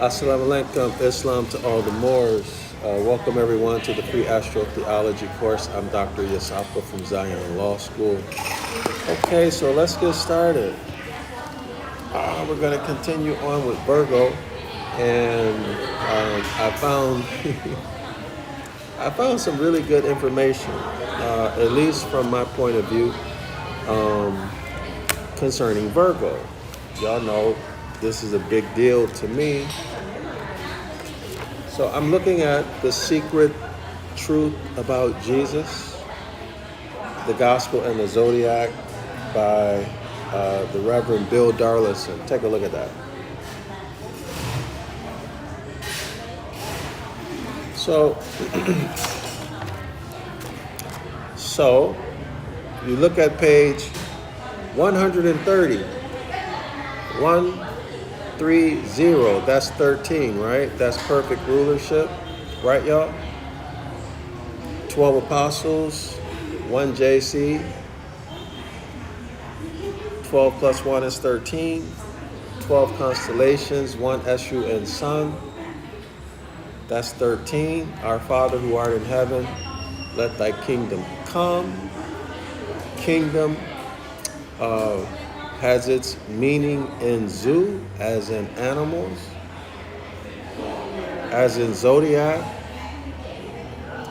Assalamu alaikum, Islam to all the Moors. Welcome everyone to the free Astro-Theology course. I'm Dr. Yasafa from Zion Law School. Okay, so let's get started. We're going to continue on with Virgo, and I found I found some really good information, at least from my point of view, concerning Virgo. Y'all know this is a big deal to me. So I'm looking at The Secret Truth About Jesus, the Gospel and the Zodiac by the Reverend Bill Darrell-El. Take a look at that. So you look at page 130. 130, that's 13, right? That's perfect rulership, right, y'all? 12 apostles, 1 JC, 12 plus 1 is 13, 12 constellations, 1 Escheat and Sun, that's 13. Our Father who art in heaven, let thy kingdom come. Kingdom has its meaning in zoo, as in animals, as in Zodiac.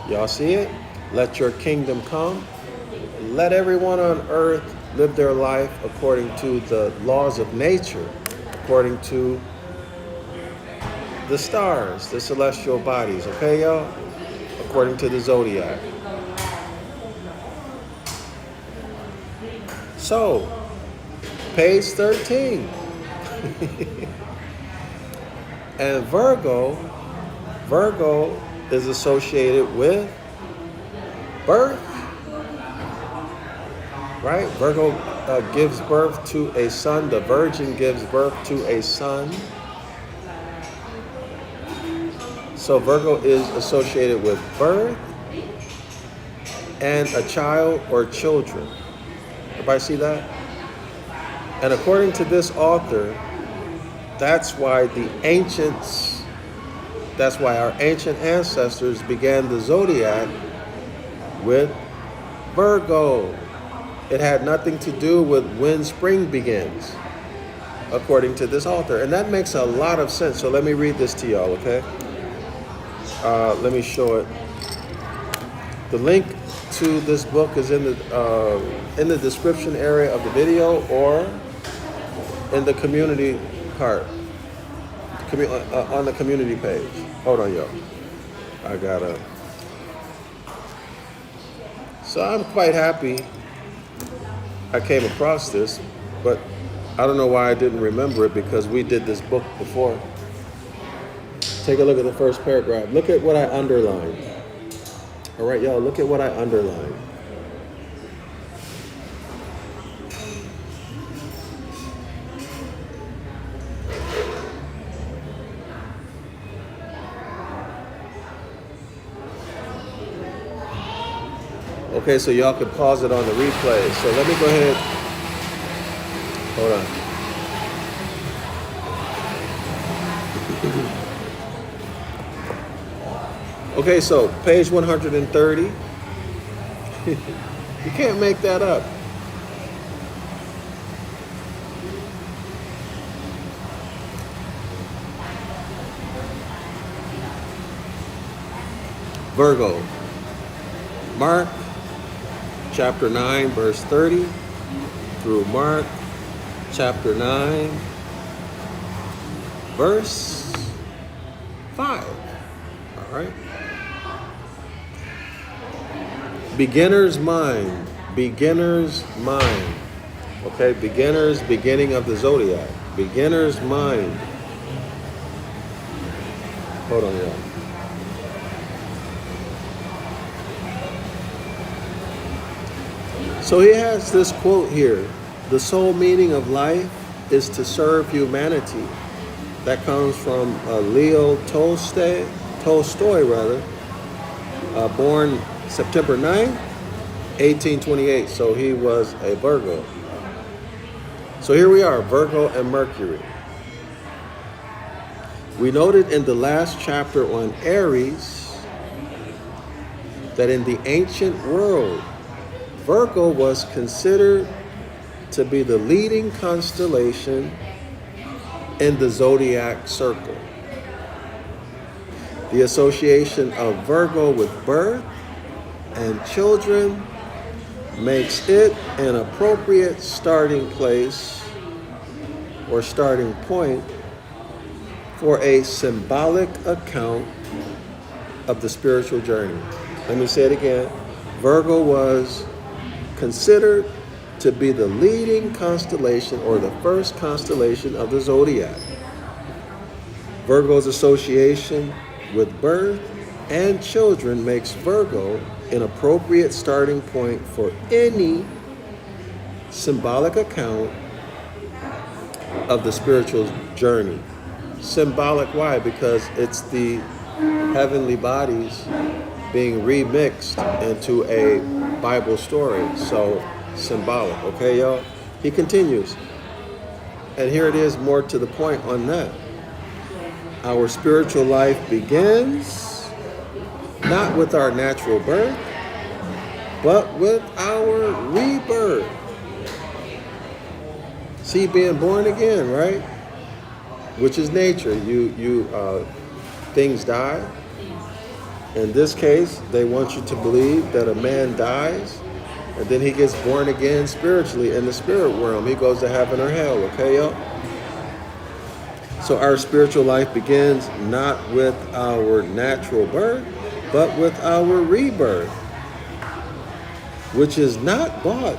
Y'all see it? Let your kingdom come. Let everyone on earth live their life according to the laws of nature, according to the stars, the celestial bodies, okay, y'all? According to the Zodiac. So, page 13. And Virgo is associated with birth, right? Virgo gives birth to a son. The Virgin gives birth to a son. So Virgo is associated with birth and a child or children. Everybody see that? And according to this author, that's why our ancient ancestors began the Zodiac with Virgo. It had nothing to do with when spring begins, according to this author. And that makes a lot of sense. So let me read this to y'all, okay? Let me show it. The link to this book is in the description area of the video, or in the community part, on the community page. Hold on, y'all. So I'm quite happy I came across this, but I don't know why I didn't remember it, because we did this book before. Take a look at the first paragraph. Look at what I underlined. All right, y'all, look at what I underlined. Okay, so y'all could pause it on the replay. So let me go ahead. Hold on. Okay, so page 130. You can't make that up. Virgo. Mark chapter 9, verse 30 through Mark chapter 9, verse 5. All right. Beginner's mind. Okay, beginning of the Zodiac. Beginner's mind. Hold on, y'all. So he has this quote here: the sole meaning of life is to serve humanity. That comes from Leo Tolstoy, born September 9, 1828. So he was a Virgo. So here we are, Virgo and Mercury. We noted in the last chapter on Aries that in the ancient world, Virgo was considered to be the leading constellation in the zodiac circle. The association of Virgo with birth and children makes it an appropriate starting place or starting point for a symbolic account of the spiritual journey. Let me say it again. Virgo was considered to be the leading constellation or the first constellation of the zodiac. Virgo's association with birth and children makes Virgo an appropriate starting point for any symbolic account of the spiritual journey. Symbolic, why? Because it's the heavenly bodies being remixed into a Bible story. So symbolic, okay, y'all? He continues. And here it is, more to the point on that. Our spiritual life begins not with our natural birth, but with our rebirth. See, being born again, right? Which is nature. Things die. In this case, they want you to believe that a man dies and then he gets born again spiritually in the spirit realm. He goes to heaven or hell, okay, y'all? So our spiritual life begins not with our natural birth, but with our rebirth, which is not brought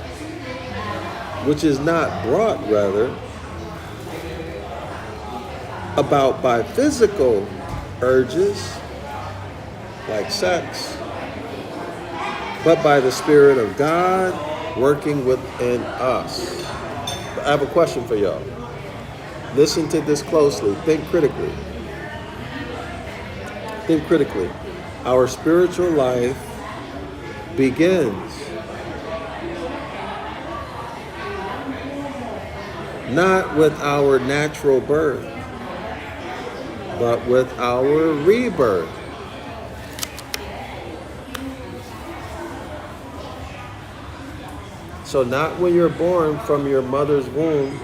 about by physical urges like sex, but by the Spirit of God working within us. I have a question for y'all. Listen to this closely. Think critically. Think critically. Our spiritual life begins not with our natural birth, but with our rebirth. So not when you're born from your mother's womb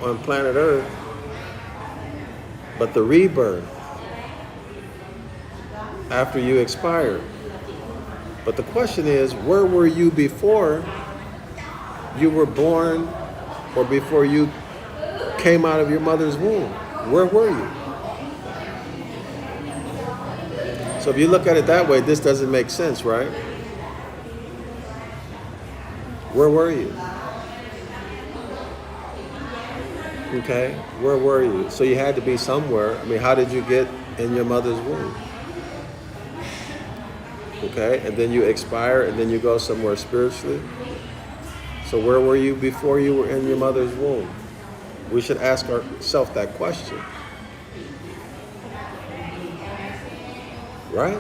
on planet Earth, but the rebirth after you expired. But the question is, where were you before you were born or before you came out of your mother's womb? Where were you? So if you look at it that way, this doesn't make sense, right? Where were you? Okay, where were you? So you had to be somewhere. I mean, how did you get in your mother's womb? Okay, and then you expire and then you go somewhere spiritually. So where were you before you were in your mother's womb? We should ask ourselves that question. Right?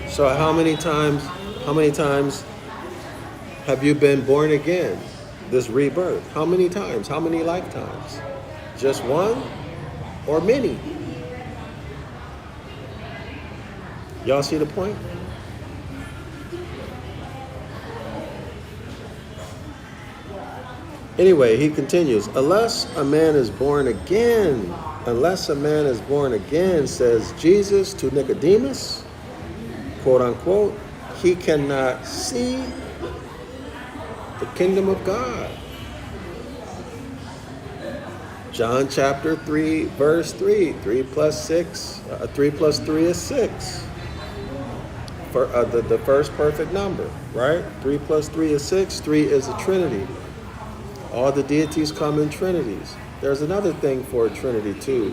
So how many times have you been born again? This rebirth. How many times? How many lifetimes? Just one or many? Y'all see the point? Anyway, he continues, unless a man is born again, says Jesus to Nicodemus, quote unquote, he cannot see the kingdom of God. John chapter 3, verse 3, 3 plus 3 is 6. For the first perfect number, right? 3 plus 3 is 6. 3 is a trinity. All the deities come in trinities. There's another thing for a trinity too.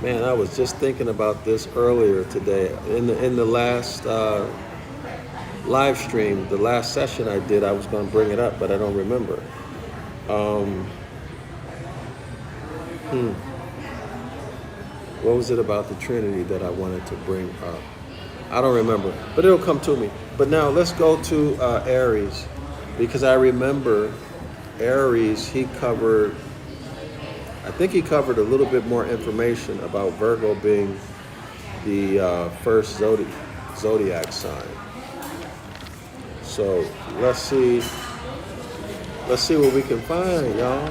Man, I was just thinking about this earlier today. In the last live stream, the last session I did, I was going to bring it up, but I don't remember. What was it about the Trinity that I wanted to bring up? I don't remember, but it'll come to me. But now let's go to Aries. Because I remember Aries, I think he covered a little bit more information about Virgo being the first zodiac sign. So let's see what we can find, y'all.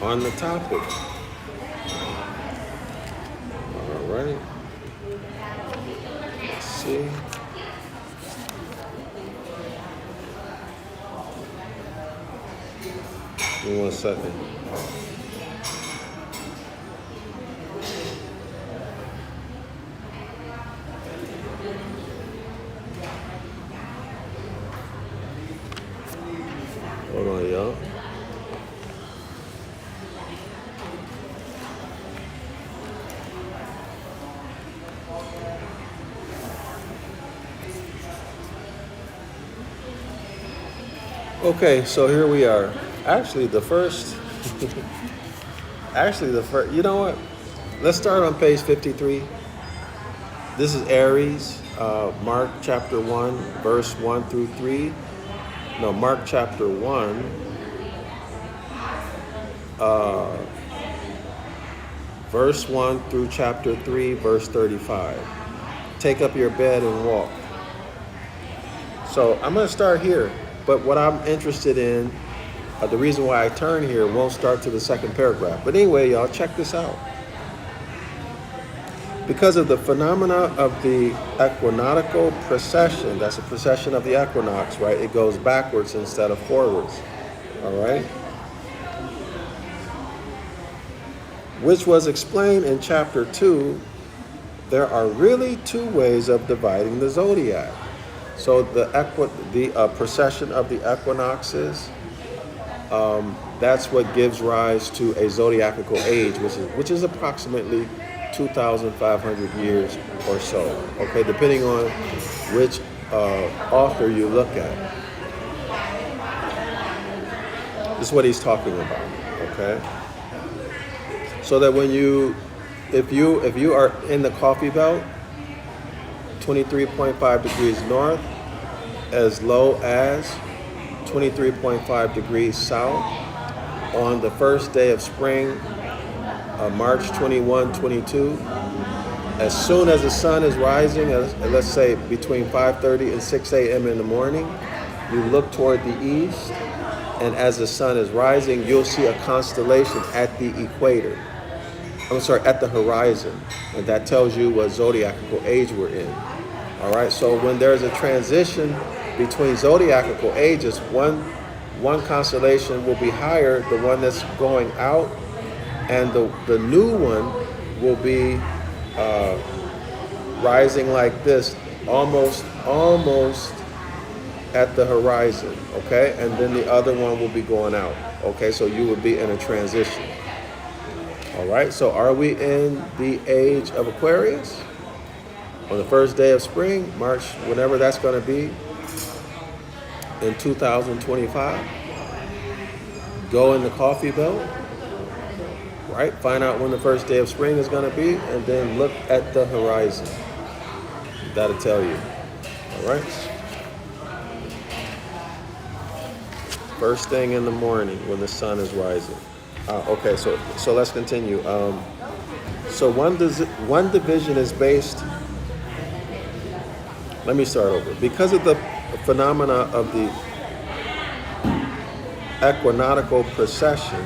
On the topic. All right. Let's see. Give me 1 second. Hold on, y'all. Okay, so here we are. Actually, the first, you know what? Let's start on page 53. This is Aries, Mark chapter 1, verse 1 through 3. No, Mark chapter 1, verse 1 through chapter 3, verse 35. Take up your bed and walk. So I'm going to start here. But what I'm interested in, the reason why I turn here won't start to the second paragraph. But anyway, y'all, check this out. Because of the phenomena of the equinoctial precession, that's a precession of the equinox, right? It goes backwards instead of forwards, all right? Which was explained in chapter 2, there are really two ways of dividing the zodiac. So the precession of the equinoxes, that's what gives rise to a zodiacal age, which is approximately 2,500 years or so. Okay, depending on which author you look at. This is what he's talking about. Okay, so that if you are in the coffee belt, 23.5 degrees north, as low as 23.5 degrees south on the first day of spring, March 21, 22. As soon as the sun is rising, let's say between 5:30 and 6 a.m. in the morning, you look toward the east, and as the sun is rising, you'll see a constellation at the equator. At the horizon, and that tells you what zodiacal age we're in. All right, so when there's a transition between zodiacal ages, one constellation will be higher, the one that's going out, and the new one will be rising like this, almost at the horizon, okay? And then the other one will be going out, okay? So you would be in a transition. All right, so are we in the age of Aquarius? On the first day of spring, March, whenever that's going to be, in 2025, go in the coffee belt, right? Find out when the first day of spring is going to be, and then look at the horizon. That'll tell you, all right? First thing in the morning when the sun is rising. Okay, so let's continue. So one division is based. Let me start over. Because of the phenomena of the equinoctial precession,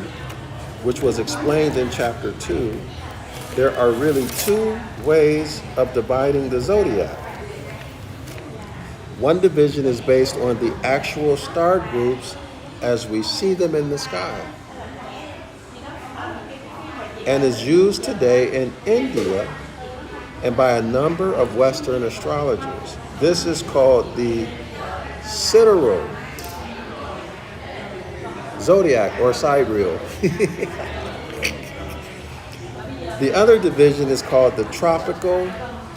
which was explained in chapter 2, there are really two ways of dividing the zodiac. One division is based on the actual star groups as we see them in the sky, and is used today in India and by a number of Western astrologers. This is called the sidereal zodiac, or sidereal. The other division is called the tropical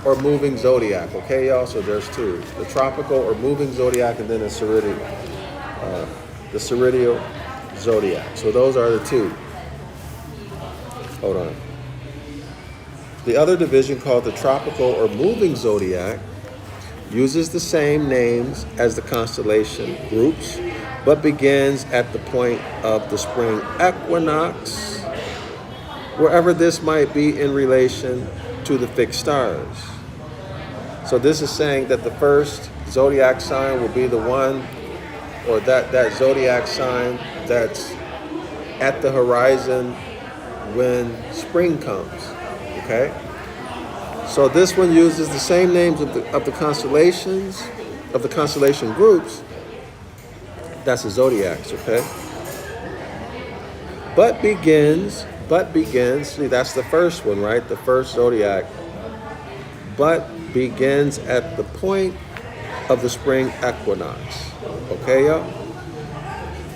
or moving zodiac. Okay, y'all? So there's two: the tropical or moving zodiac, and then the sidereal zodiac. So those are the two. Hold on. The other division, called the tropical or moving zodiac, uses the same names as the constellation groups, but begins at the point of the spring equinox, wherever this might be in relation to the fixed stars. So this is saying that the first zodiac sign will be the one, or that zodiac sign that's at the horizon when spring comes. Okay? So this one uses the same names of the constellations, of the constellation groups. That's the zodiacs, okay? But begins, see, that's the first one, right? The first zodiac. But begins at the point of the spring equinox. Okay, y'all?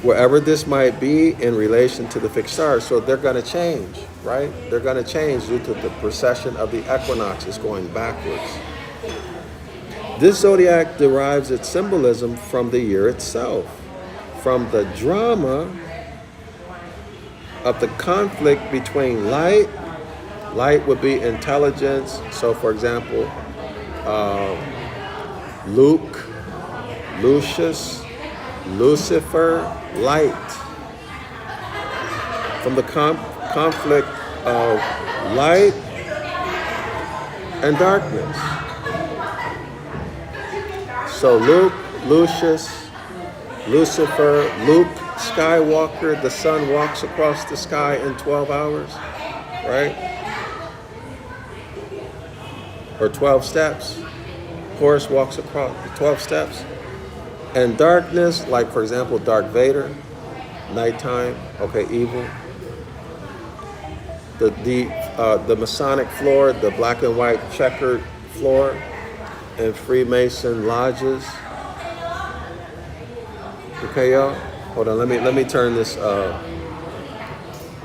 Wherever this might be in relation to the fixed stars. So they're going to change, right? They're going to change due to the precession of the equinoxes going backwards. This zodiac derives its symbolism from the year itself, from the drama of the conflict between light. Light would be intelligence. So, for example, Luke, Lucius, Lucifer, light. From the conflict of light and darkness. So Luke, Lucius, Lucifer, Luke, Skywalker, the sun walks across the sky in 12 hours, right? Or 12 steps. Horus walks across 12 steps. And darkness, like for example, Darth Vader, nighttime, okay, evil. The Masonic floor, the black and white checkered floor, and Freemason lodges. Okay, y'all? Hold on, let me turn this, let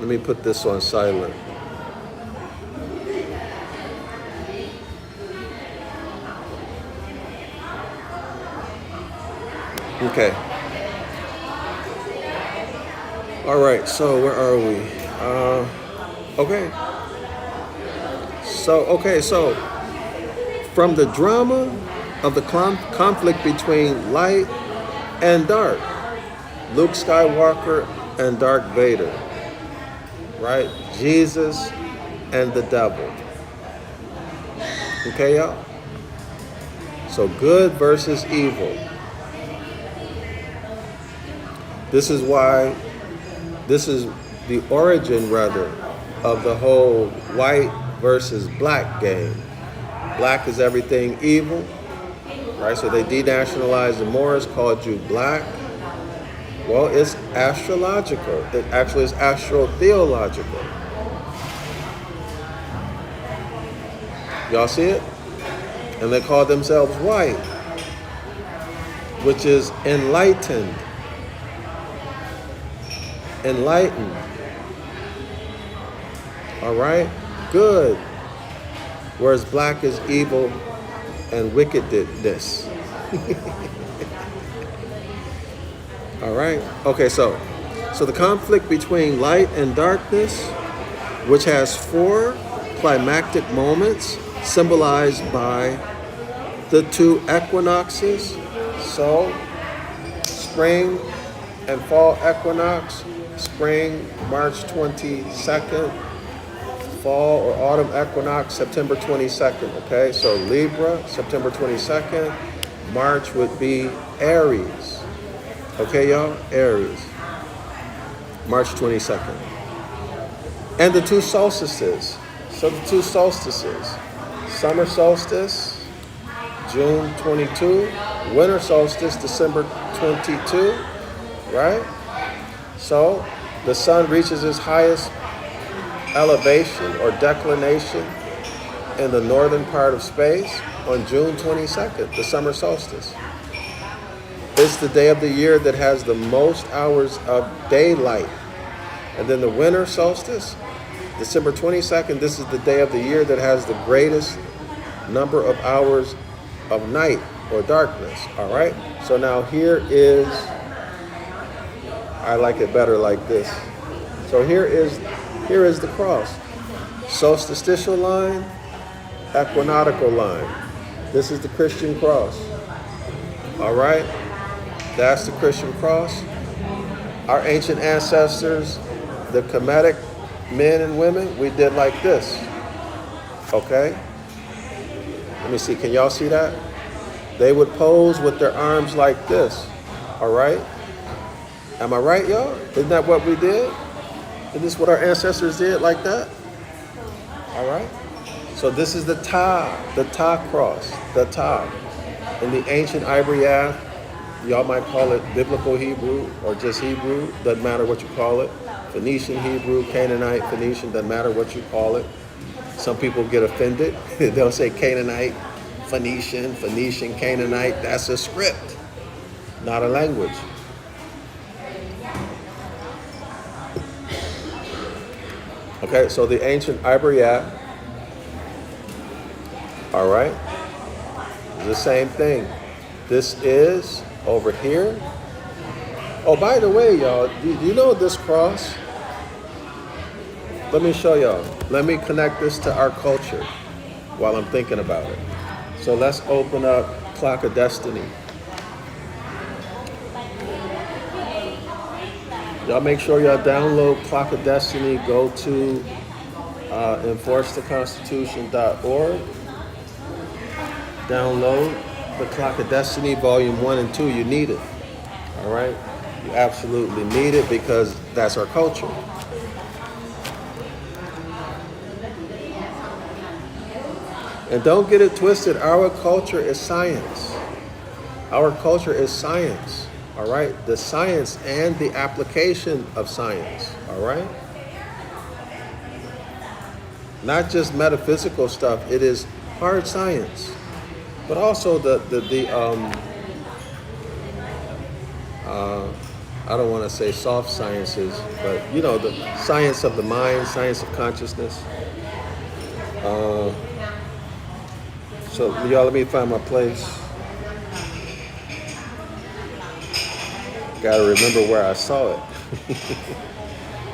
me put this on silent. Okay. All right, so where are we? Okay. So from the drama of the conflict between light and dark, Luke Skywalker and Darth Vader, right? Jesus and the devil. Okay, y'all? So good versus evil. This is the origin, rather, of the whole white versus black game. Black is everything evil, right? So they denationalized the Moors, called you black. Well, it's astrological. It actually is astro-theological. Y'all see it? And they call themselves white, which is enlightened. Enlightened. All right? Good. Whereas black is evil and wickedness. All right? Okay, so the conflict between light and darkness, which has 4 climactic moments symbolized by the 2 equinoxes. So, spring and fall equinox. Spring, March 22nd. Fall or autumn equinox, September 22nd. Okay, so Libra, September 22nd. March would be Aries. Okay, y'all? Aries. March 22nd. And the 2 solstices. So the 2 solstices. Summer solstice, June 22. Winter solstice, December 22. Right? So the sun reaches its highest elevation or declination in the northern part of space on June 22nd, the summer solstice. It's the day of the year that has the most hours of daylight. And then the winter solstice, December 22nd, this is the day of the year that has the greatest number of hours of night or darkness. All right? So now here is, I like it better like this. So here is the cross. Solstitial line, equinoctial line. This is the Christian cross. All right? That's the Christian cross. Our ancient ancestors, the Hermetic men and women, we did like this. Okay? Let me see. Can y'all see that? They would pose with their arms like this. All right? Am I right, y'all? Isn't that what we did? Isn't this what our ancestors did like that? All right? So this is the Ta cross, the Ta. In the ancient Ibaryath, y'all might call it biblical Hebrew or just Hebrew, doesn't matter what you call it. Phoenician Hebrew, Canaanite, Phoenician, doesn't matter what you call it. Some people get offended. They'll say Canaanite, Phoenician, Canaanite. That's a script, not a language. Okay, so the ancient Ibaryath, all right, the same thing. This is over here. Oh, by the way, y'all, do you know this cross? Let me show y'all. Let me connect this to our culture while I'm thinking about it. So let's open up Clock of Destiny. Y'all make sure y'all download Clock of Destiny. Go to enforcetheconstitution.org. Download the Clock of Destiny, Volume 1 and 2. You need it. All right? You absolutely need it because that's our culture. And don't get it twisted. Our culture is science. Our culture is science. All right? The science and the application of science. All right? Not just metaphysical stuff. It is hard science. But also I don't want to say soft sciences, but you know, the science of the mind, science of consciousness. So y'all, let me find my place. Gotta remember where I saw it.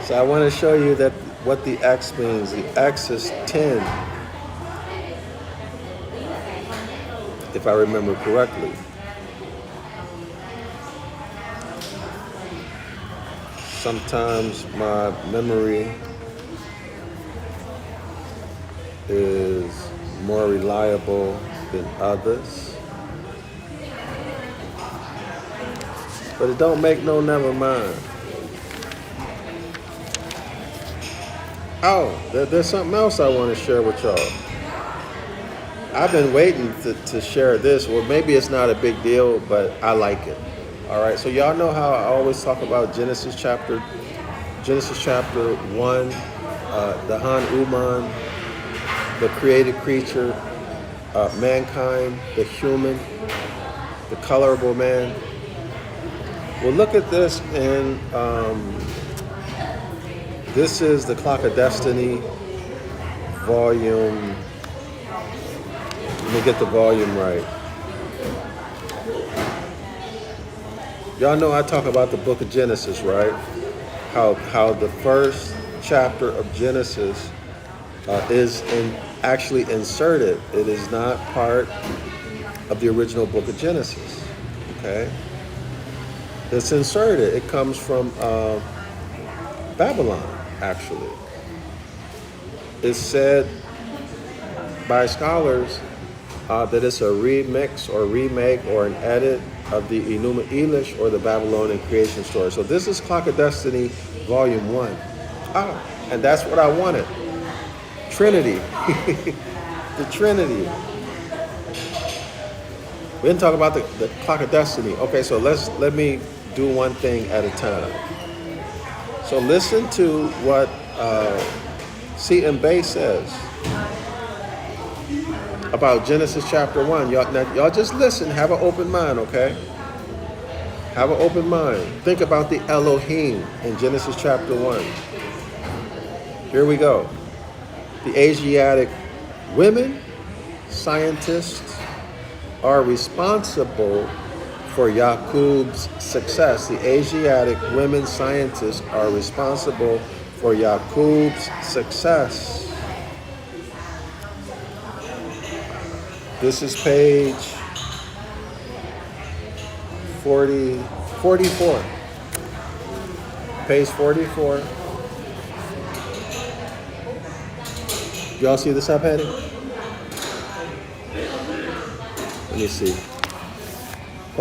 So I want to show you that what the X means. The X is 10, if I remember correctly. Sometimes my memory is more reliable than others. But it don't make no never mind. Oh, there's something else I want to share with y'all. I've been waiting to share this. Well, maybe it's not a big deal, but I like it. All right, so y'all know how I always talk about Genesis chapter 1, the Han Uman, the created creature, mankind, the human, the colorable man. Well, look at this, and this is the Clock of Destiny, volume. Let me get the volume right. Y'all know I talk about the book of Genesis, right? How the first chapter of Genesis is actually inserted. It is not part of the original book of Genesis, okay? It's inserted. It comes from Babylon, actually. It's said by scholars that it's a remix or remake or an edit of the Enuma Elish or the Babylonian creation story. So this is Clock of Destiny, Volume 1. Ah, and that's what I wanted. Trinity. The Trinity. We didn't talk about the Clock of Destiny. Okay, so let me do one thing at a time. So listen to what C.M. Bay says about Genesis chapter 1. Y'all just listen. Have an open mind, okay? Have an open mind. Think about the Elohim in Genesis chapter 1. Here we go. The Asiatic women scientists are responsible for Yaqub's success. The Asiatic women scientists are responsible for Yaqub's success. This is page 44. Page 44. Y'all see the subheading? Let me see.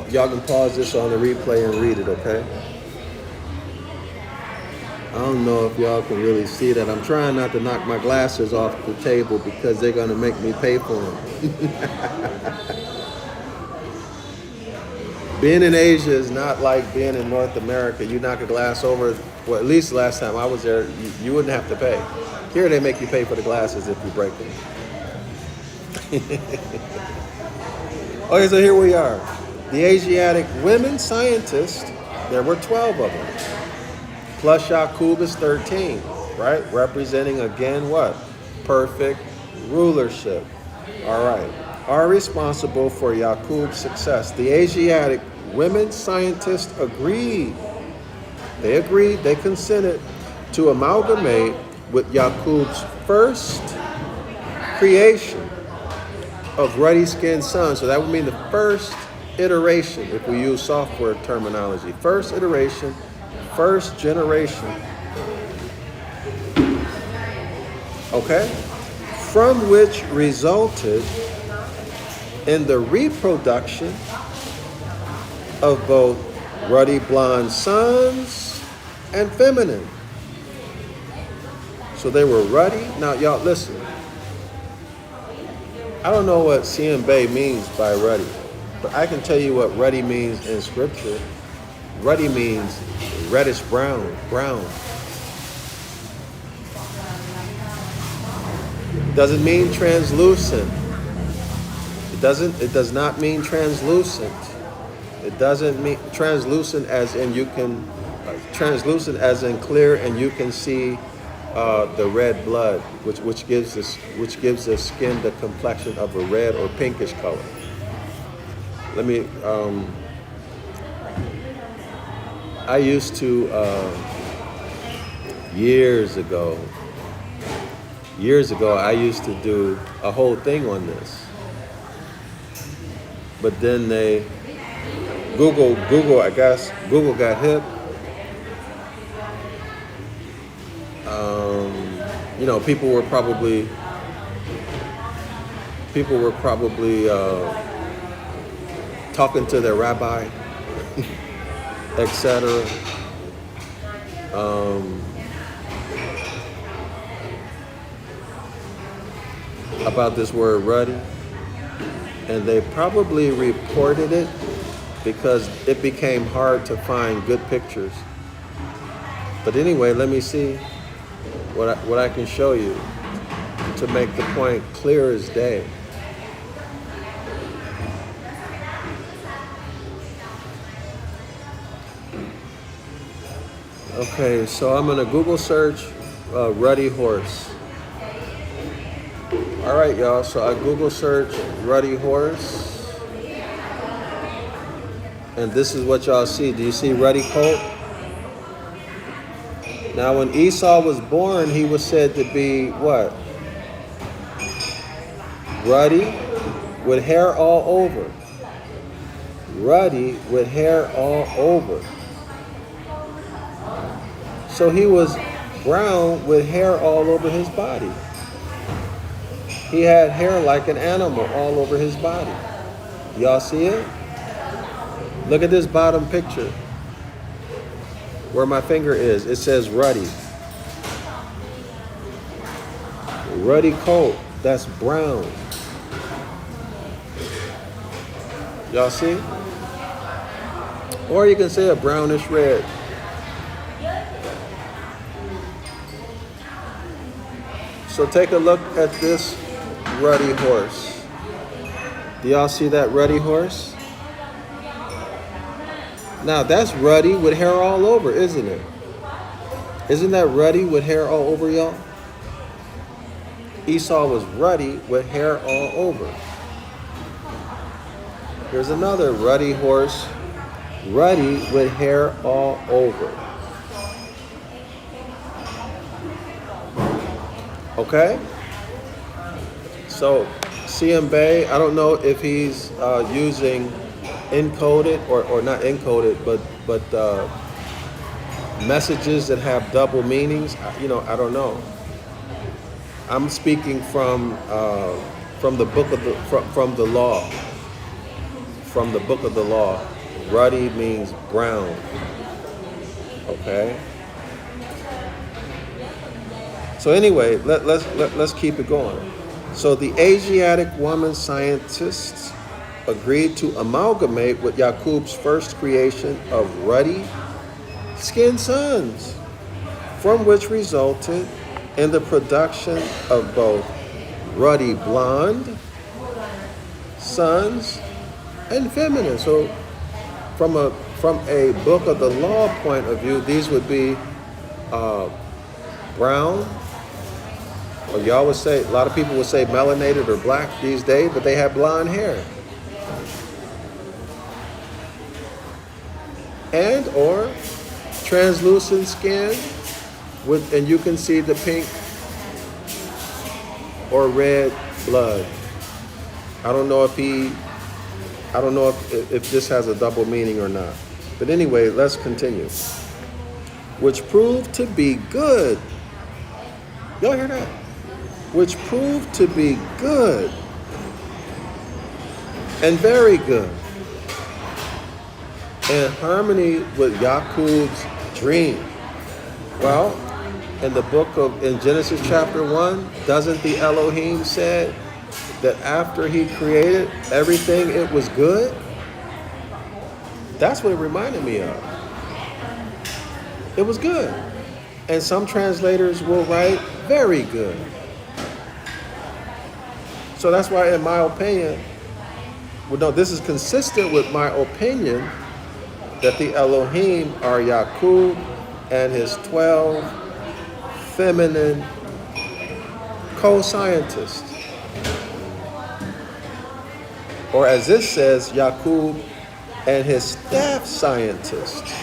Y'all can pause this on the replay and read it, okay? I don't know if y'all can really see that. I'm trying not to knock my glasses off the table because they're going to make me pay for them. Being in Asia is not like being in North America. You knock a glass over, well, at least last time I was there, you wouldn't have to pay. Here they make you pay for the glasses if you break them. Okay, so here we are. The Asiatic women scientists, there were 12 of them. Plus Yaqub is 13, right? Representing again what? Perfect rulership. All right. Are responsible for Yaqub's success. The Asiatic women scientists agreed. They consented to amalgamate with Yaqub's first creation of ruddy-skinned sons. So that would mean the first iteration, if we use software terminology. First iteration, first generation. Okay? From which resulted in the reproduction of both ruddy blonde sons and feminine. So they were ruddy. Now, y'all, listen. I don't know what Bay means by ruddy, but I can tell you what ruddy means in scripture. Ruddy means reddish brown. Doesn't mean translucent. It does not mean translucent. It doesn't mean translucent as in translucent as in clear and you can see the red blood, which gives the skin the complexion of a red or pinkish color. Let me. I used to years ago. I used to do a whole thing on this, but then Google. I guess Google got hip. People were probably talking to their rabbi, etc. About this word ruddy, and they probably reported it because it became hard to find good pictures. But anyway, let me see what I can show you to make the point clear as day. Okay, so I'm gonna Google search ruddy horse. All right, y'all, so I Google search ruddy horse, and this is what y'all see. Do you see ruddy coat? Now, when Esau was born, he was said to be what? Ruddy with hair all over. Ruddy with hair all over. So he was brown with hair all over his body. He had hair like an animal all over his body. Y'all see it? Look at this bottom picture. Where my finger is, it says ruddy. Ruddy coat, that's brown. Y'all see? Or you can say a brownish red. So take a look at this ruddy horse. Do y'all see that ruddy horse? Now that's ruddy with hair all over, isn't it? Isn't that ruddy with hair all over, y'all? Esau was ruddy with hair all over. Here's another ruddy horse, ruddy with hair all over. See CM Bay, I don't know if he's using encoded or not encoded, but messages that have double meanings. I don't know. I'm speaking from the book of from the law. From the book of the law. Ruddy means brown. Okay. So anyway, let's keep it going. So the Asiatic woman scientists agreed to amalgamate with Yaqub's first creation of ruddy skinned sons, from which resulted in the production of both ruddy blonde sons and feminine. So from a book of the law point of view, these would be brown, or y'all would say, a lot of people would say melanated or black these days, but they have blonde hair. And or translucent skin, and you can see the pink or red blood. I don't know if this has a double meaning or not. But anyway, let's continue. Which proved to be good. Y'all hear that? Which proved to be good and very good, in harmony with Yaqub's dream. Well, in Genesis chapter 1, doesn't the Elohim said that after he created everything, it was good? That's what it reminded me of. It was good. And some translators will write very good. So that's why, in my opinion, this is consistent with my opinion that the Elohim are Yaqub and his 12 feminine co-scientists. Or as this says, Yaqub and his staff scientists.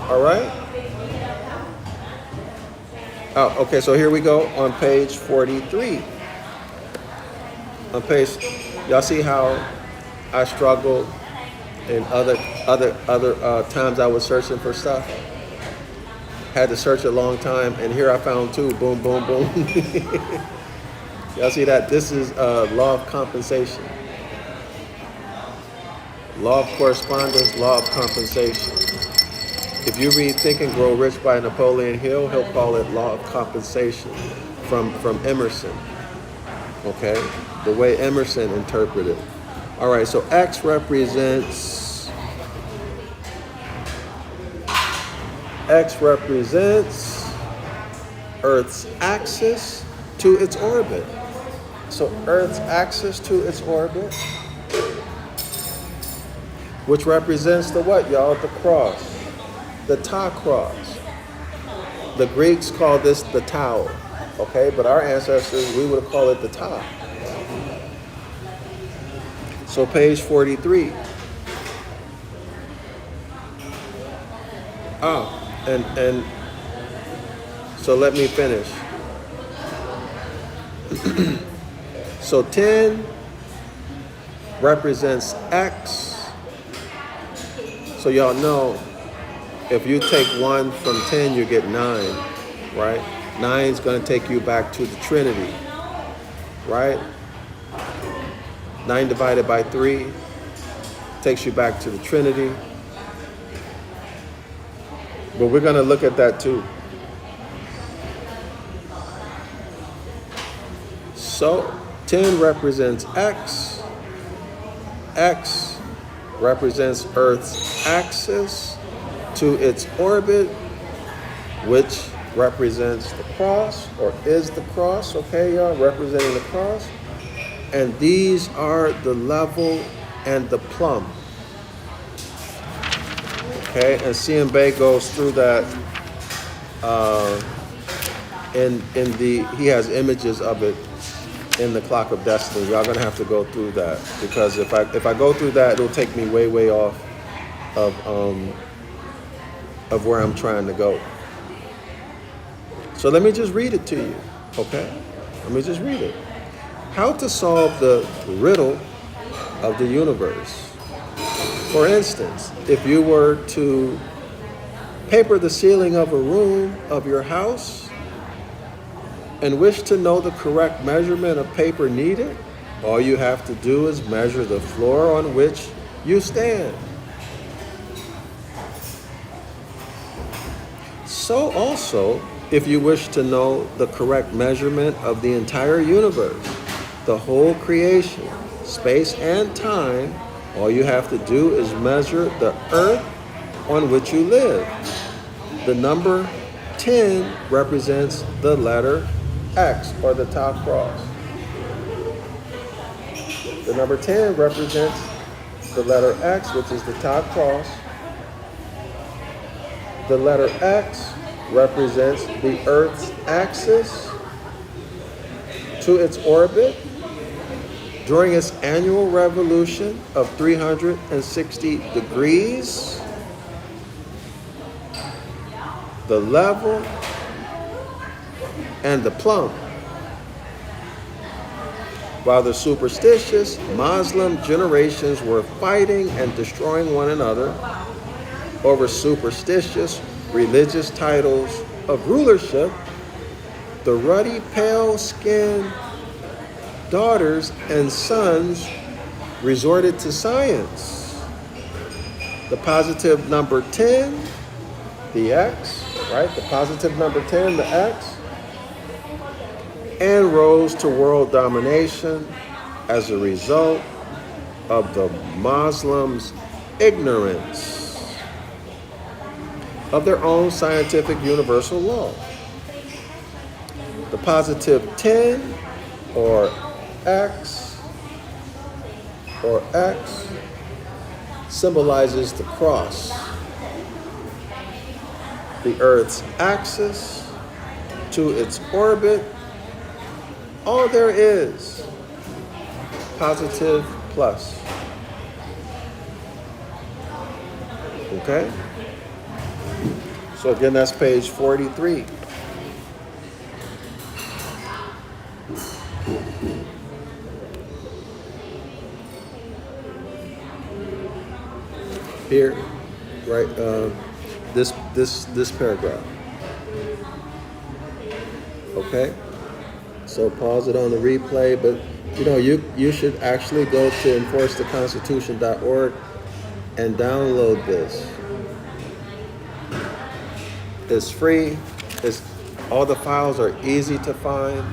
All right? Oh, okay, so here we go on page 43. Y'all see how I struggled in other times I was searching for stuff? Had to search a long time, and here I found two. Boom, boom, boom. Y'all see that? This is law of compensation. Law of correspondence, law of compensation. If you read Think and Grow Rich by Napoleon Hill, he'll call it law of compensation from Emerson. Okay? The way Emerson interpreted it. All right, so X represents Earth's axis to its orbit. So Earth's axis to its orbit, which represents the what, y'all? The cross. The Ta cross. The Greeks call this the Tau, okay? But our ancestors, we would have called it the Ta. So page 43. And so let me finish. So 10 represents X. So y'all know, if you take 1 from 10, you get 9, right? 9 is going to take you back to the Trinity, right? 9 divided by 3 takes you back to the Trinity. But we're going to look at that too. So 10 represents X. X represents Earth's axis to its orbit, which represents the cross, or is the cross, okay, y'all, representing the cross. And these are the level and the plumb. Okay, and CM Bay goes through that he has images of it in the Clock of Destiny. Y'all gonna have to go through that, because if I go through that, it'll take me way off of where I'm trying to go. So let me just read it to you, okay? Let me just read it. How to solve the riddle of the universe. For instance, if you were to paper the ceiling of a room of your house and wish to know the correct measurement of paper needed, all you have to do is measure the floor on which you stand. So also, if you wish to know the correct measurement of the entire universe, the whole creation, space and time, all you have to do is measure the earth on which you live. The number 10 represents the letter X, or the top cross. The number 10 represents the letter X, which is the top cross. The letter X represents the Earth's axis to its orbit during its annual revolution of 360 degrees. The level and the plumb. While the superstitious Muslim generations were fighting and destroying one another over superstitious religious titles of rulership, the ruddy, pale-skinned daughters and sons resorted to science. The positive number 10, the X, right? The positive number 10, the X, and rose to world domination as a result of the Muslims' ignorance of their own scientific universal law. The positive 10 or X symbolizes the cross, the Earth's axis to its orbit. All there is, positive plus. Okay? So again, that's page 43. Here, right, this paragraph. Okay? So pause it on the replay, but you should actually go to enforcetheconstitution.org and download this. It's free. All the files are easy to find.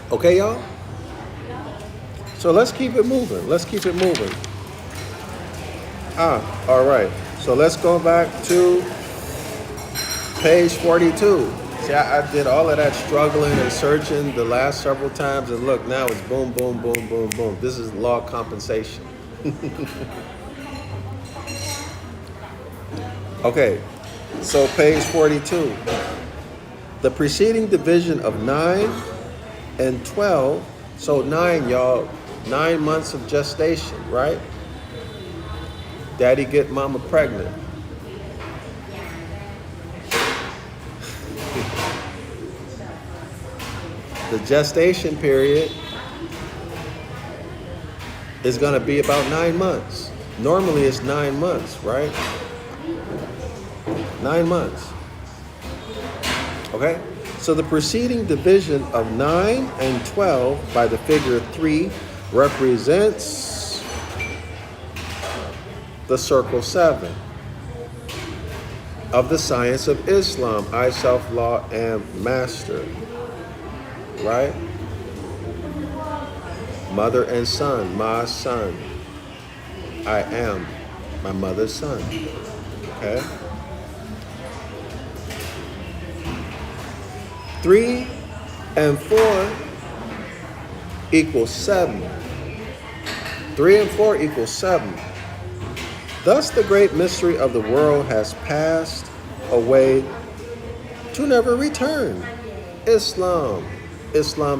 Okay, y'all? So let's keep it moving. All right. So let's go back to page 42. See, I did all of that struggling and searching the last several times, and look, now it's boom, boom, boom, boom, boom. This is law of compensation. Okay, so page 42. The preceding division of 9 and 12, so 9, y'all, 9 months of gestation, right? Daddy get mama pregnant. The gestation period is going to be about 9 months. Normally it's 9 months, right? 9 months. Okay? So the preceding division of 9 and 12 by the figure 3 represents the circle 7 of the science of Islam, I, self, law, and master. Right? Mother and son, my son. I am my mother's son. Okay? 3 and 4 equals 7. 3 and 4 equals 7. Thus the great mystery of the world has passed away to never return. Islam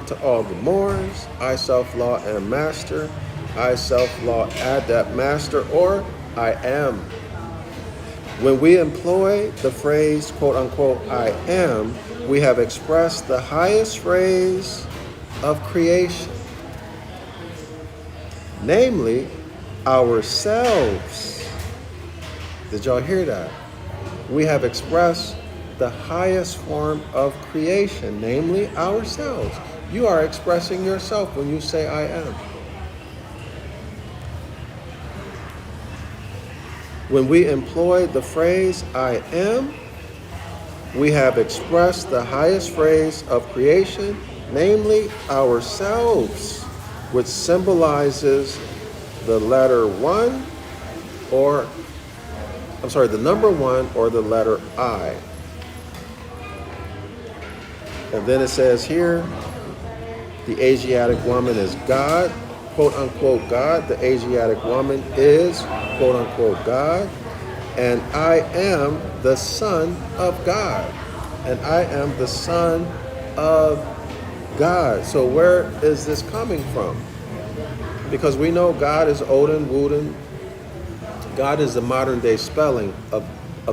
to all the Moors, I, self, law, and master, I self-law adept master, or I am. When we employ the phrase, quote unquote, I am, we have expressed the highest phrase of creation, namely ourselves. Did y'all hear that? We have expressed the highest form of creation, namely ourselves. You are expressing yourself when you say I am. When we employ the phrase I am, we have expressed the highest phrase of creation, namely ourselves, which symbolizes the letter one, the number one, or the letter I. And then it says here, the Asiatic woman is God, quote unquote God. The Asiatic woman is, quote unquote, God. And I am the Son of God. And I am the Son of God. So where is this coming from? Because we know God is Odin, Woden. God is the modern day spelling of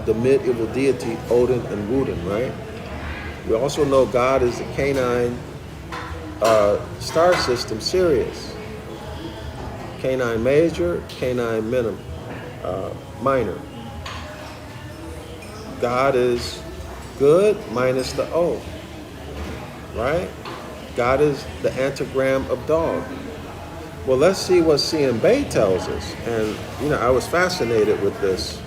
the medieval deity Odin and Woden, right? We also know God is the canine star system, Sirius. Canine major, canine minor. God is good minus the O, right? God is the antigram of dog. Well, let's see what CMB tells us. And, I was fascinated with this.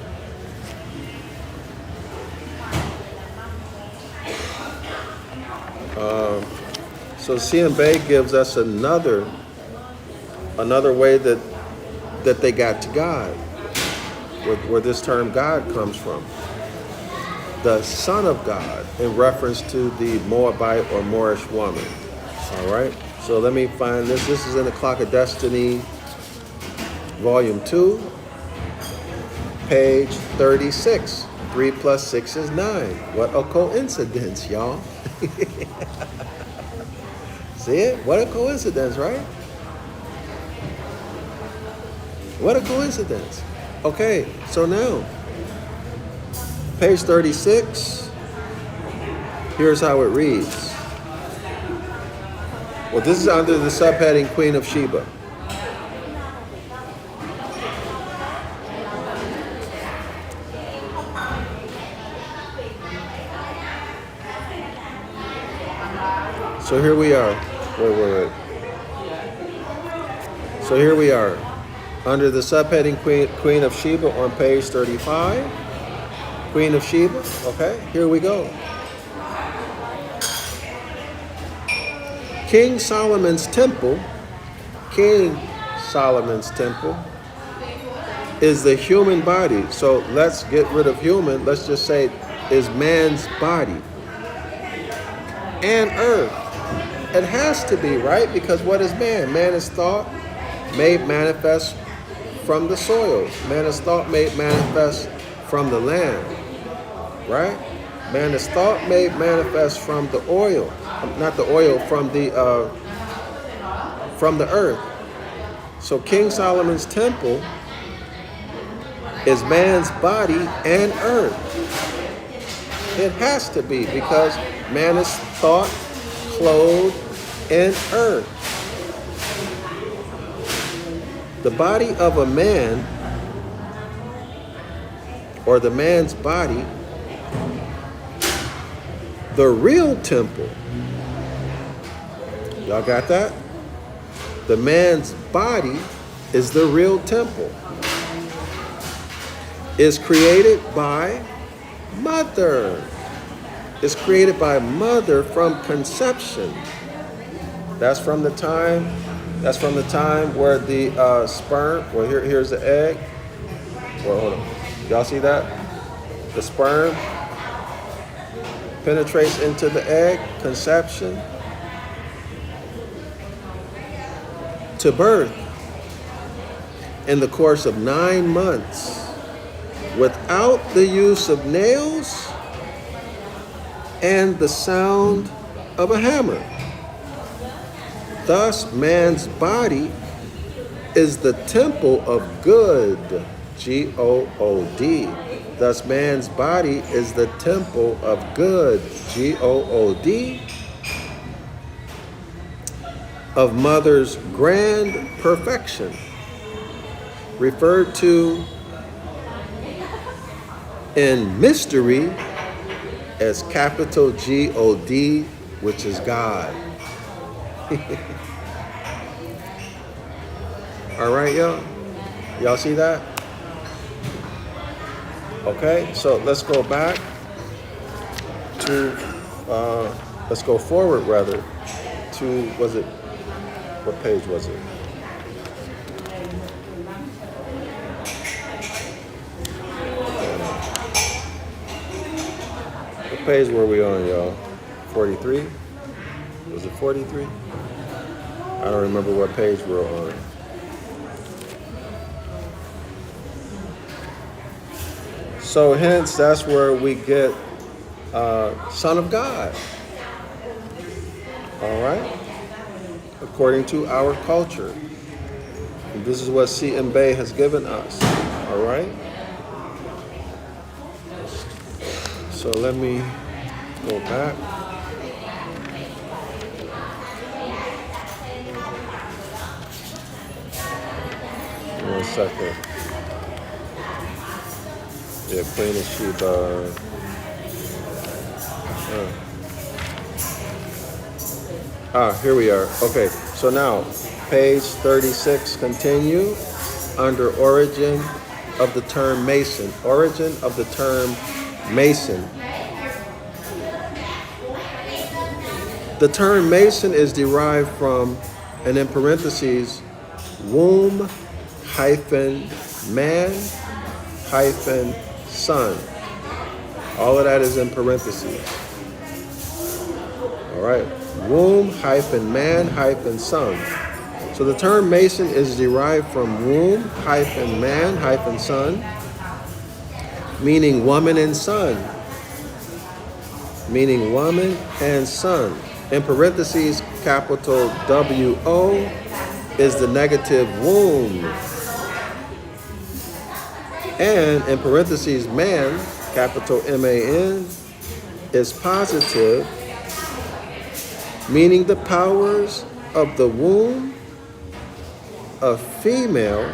So CMB gives us another way that they got to God, where this term God comes from. The Son of God, in reference to the Moabite or Moorish woman. All right? So let me find this. This is in the Clock of Destiny, Volume 2, page 36. 3 plus 6 is 9. What a coincidence, y'all. See it? What a coincidence, right? What a coincidence. Okay, so now, page 36, here's how it reads. Well, this is under the subheading Queen of Sheba. So here we are. Wait. So here we are. Under the subheading Queen of Sheba on page 35. Queen of Sheba. Okay, here we go. King Solomon's temple is the human body. So let's get rid of human. Let's just say is man's body and earth. It has to be, right? Because what is man? Man is thought made manifest from the soil. Man is thought made manifest from the land, right? Man is thought made manifest from the oil, not the oil, from the earth. So King Solomon's temple is man's body and earth. It has to be, because man is thought clothed in earth. The body of a man, or the man's body, the real temple. Y'all got that? The man's body is the real temple. Is created by mother. It's created by mother from conception. That's from the time where the sperm, well, here's the egg. Well, hold on. Y'all see that? The sperm penetrates into the egg, conception, to birth in the course of 9 months without the use of nails and the sound of a hammer. Thus, man's body is the temple of good, G-O-O-D. Thus man's body is the temple of good, G-O-O-D, of mother's grand perfection, referred to in mystery as capital G-O-D, which is God. All right, y'all? Y'all see that? Okay, so let's go back to, let's go forward rather to, what page was it? What page were we on, y'all? 43? Was it 43? I don't remember what page we were on. So hence, that's where we get Son of God. All right? According to our culture. And this is what C. M. Bay has given us. All right? So let me go back. One second. Yeah, Queen of Sheba. Here we are. Okay, so now, page 36, continue, under origin of the term Mason. Origin of the term Mason. The term Mason is derived from, and in parentheses, womb hyphen man hyphen son. All of that is in parentheses. All right. Womb hyphen man hyphen son. So the term Mason is derived from womb hyphen man hyphen son, meaning woman and son. Meaning woman and son. In parentheses, capital W-O is the negative womb. And in parentheses, man, capital M-A-N, is positive, meaning the powers of the womb of female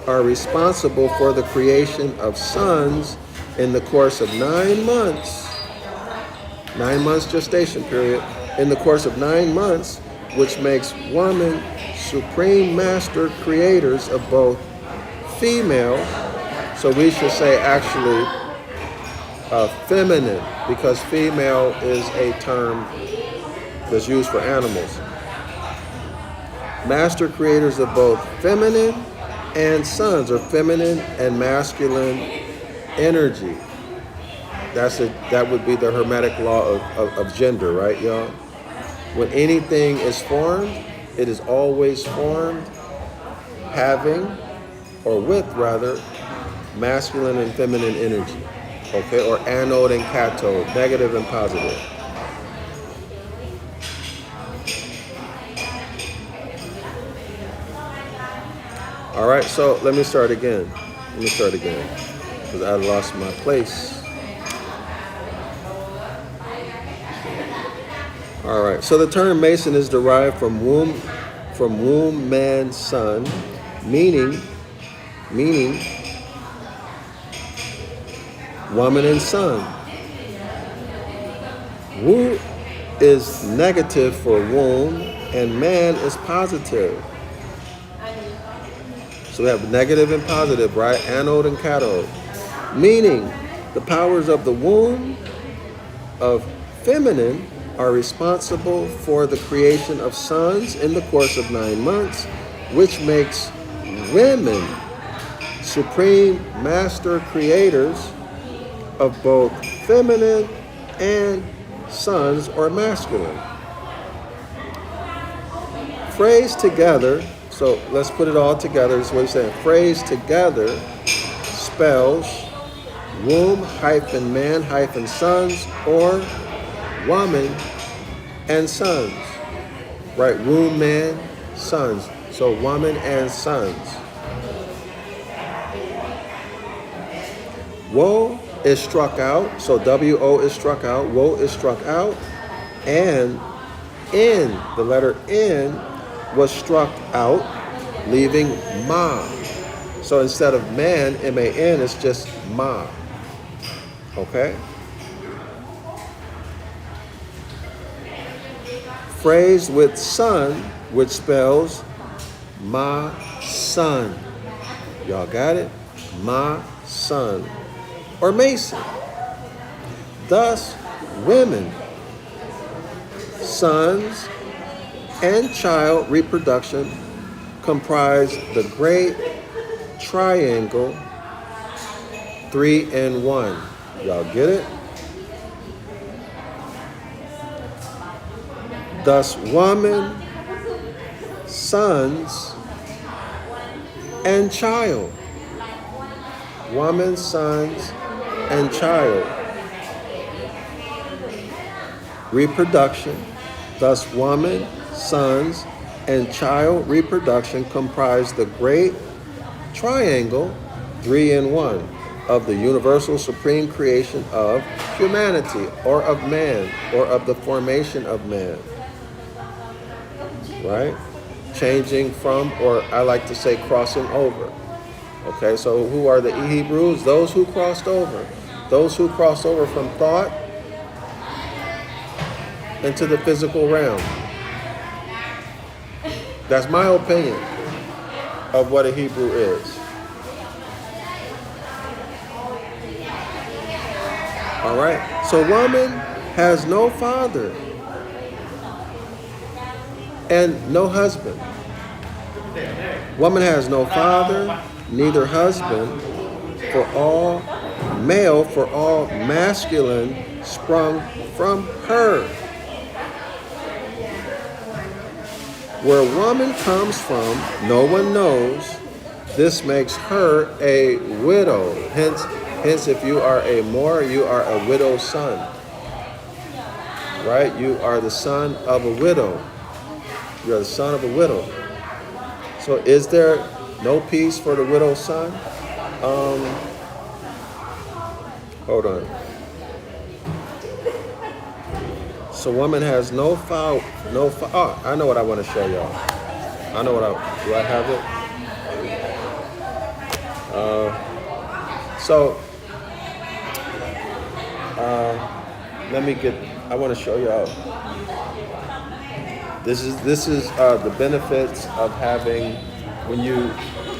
are responsible for the creation of sons in the course of 9 months. 9 months gestation period. In the course of 9 months, which makes women supreme master creators of both female, so we should say actually feminine, because female is a term that's used for animals. Master creators of both feminine and sons, or feminine and masculine energy. That would be the Hermetic Law of gender, right, y'all? When anything is formed, it is always formed having, or with rather, masculine and feminine energy, okay, or anode and cathode, negative and positive. All right, so let me start again, because I lost my place. All right, so the term Mason is derived from womb man son, meaning woman and son. Womb is negative for womb, and man is positive. So we have negative and positive, right? Anode and cathode. Meaning the powers of the womb of feminine are responsible for the creation of sons in the course of 9 months, which makes women supreme master creators of both feminine and sons, or masculine. Phrased together, so let's put it all together. This is what he's saying. Phrased together spells womb hyphen man hyphen sons, or woman and sons. Right? Womb man, sons. So woman and sons. Woe is struck out. So W-O is struck out. Woe is struck out. And N, the letter N, was struck out, leaving Ma. So instead of man, M-A-N, it's just Ma. Okay? Phrased with son, which spells my son. Y'all got it? My son. Or Mason. Thus, women, sons, and child reproduction comprise the great triangle 3 in 1. Y'all get it? Thus, woman, sons, and child. Woman, sons, and child. Reproduction. Thus, woman, sons, and child reproduction comprise the great triangle 3 in 1 of the universal supreme creation of humanity, or of man, or of the formation of man. Right? Changing from, or I like to say crossing over. Okay, so who are the Hebrews? Those who crossed over. Those who crossed over from thought into the physical realm. That's my opinion of what a Hebrew is. All right, so woman has no father and no husband. Woman has no father, neither husband, for all male, for all masculine sprung from her. Where woman comes from, no one knows. This makes her a widow. Hence, if you are a Moor, you are a widow's son. Right? You are the son of a widow. You are the son of a widow. So is there no peace for the widow's son? Hold on. So woman has no foul. Oh, I know what I want to show y'all. I know do I have it? I want to show y'all. This is the benefits of having, when you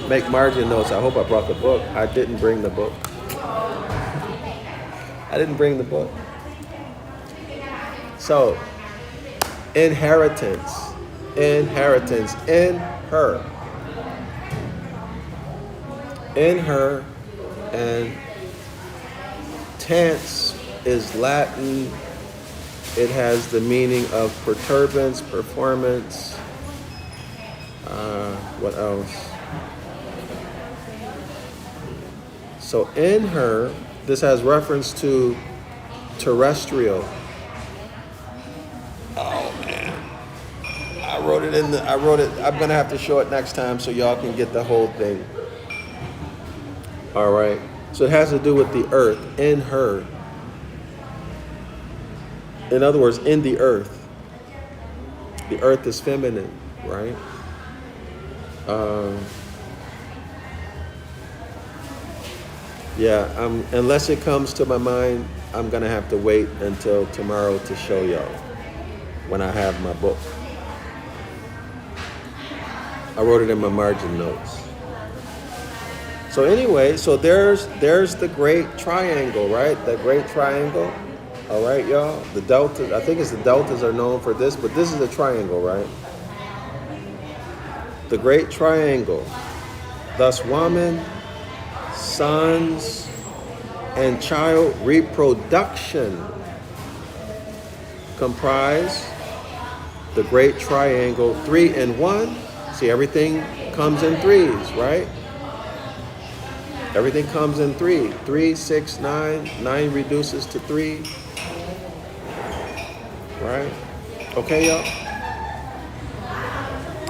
make margin notes. I hope I brought the book. I didn't bring the book. So, inheritance, in her, and tense is Latin. It has the meaning of perturbance, performance. What else? So in her, this has reference to terrestrial. Oh man, I wrote it. I'm gonna have to show it next time so y'all can get the whole thing. All right. So it has to do with the earth, in her. In other words, in the earth. The earth is feminine, right? Unless it comes to my mind, I'm going to have to wait until tomorrow to show y'all when I have my book. I wrote it in my margin notes. So anyway, so there's the great triangle, right? The great triangle. All right, y'all. The delta, I think it's the deltas are known for this, but this is a triangle, right? The great triangle. Thus, woman, sons, and child reproduction comprise the great triangle 3 in 1. See, everything comes in threes, right? Everything comes in 3. 3, 6, 9. 9 reduces to 3. Right? Okay, y'all?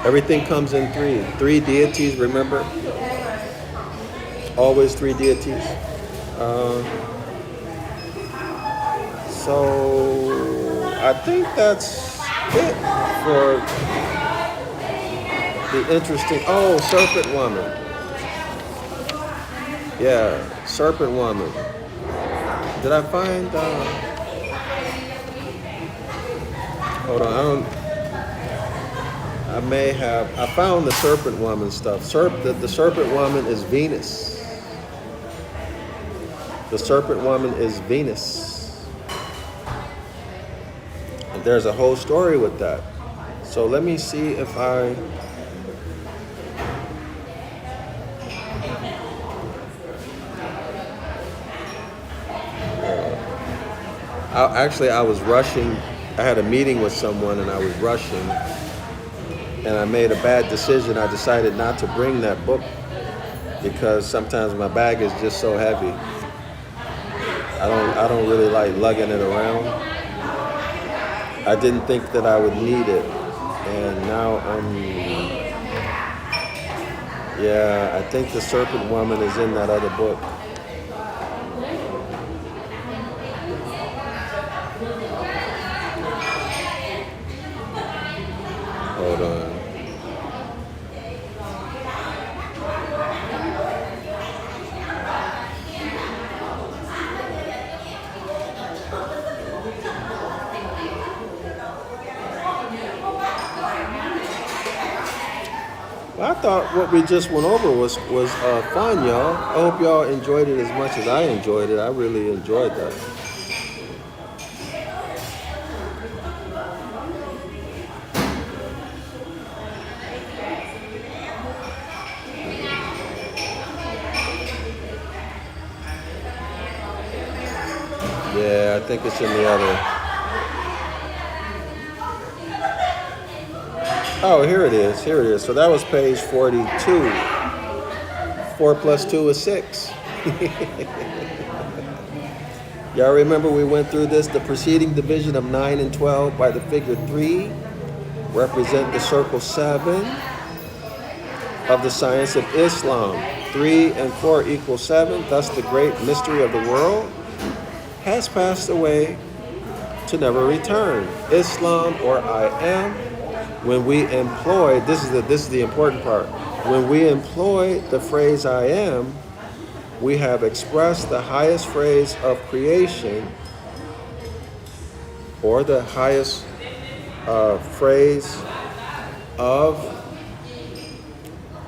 Everything comes in three. Three deities, remember? Always three deities. So I think that's it for the interesting. Oh, Serpent Woman. Yeah, Serpent Woman. Did I find? Hold on, I may have. I found the Serpent Woman stuff. The Serpent Woman is Venus. The Serpent Woman is Venus. And there's a whole story with that. So let me see if I... I was rushing. I had a meeting with someone and I was rushing. And I made a bad decision. I decided not to bring that book because sometimes my bag is just so heavy. I don't really like lugging it around. I didn't think that I would need it. And now I think the Serpent Woman is in that other book. Hold on. Well, I thought what we just went over was fun, y'all. I hope y'all enjoyed it as much as I enjoyed it. I really enjoyed that. Yeah, I think it's in the other. Oh, here it is. Here it is. So that was page 42. 4 plus 2 is 6. Y'all remember we went through this? The preceding division of 9 and 12 by the figure 3 represent the circle 7 of the science of Islam. 3 and 4 equal 7. Thus the great mystery of the world has passed away to never return. Islam, or I am, when we employ, this is the important part, when we employ the phrase I am, we have expressed the highest phrase of creation, or the highest phrase of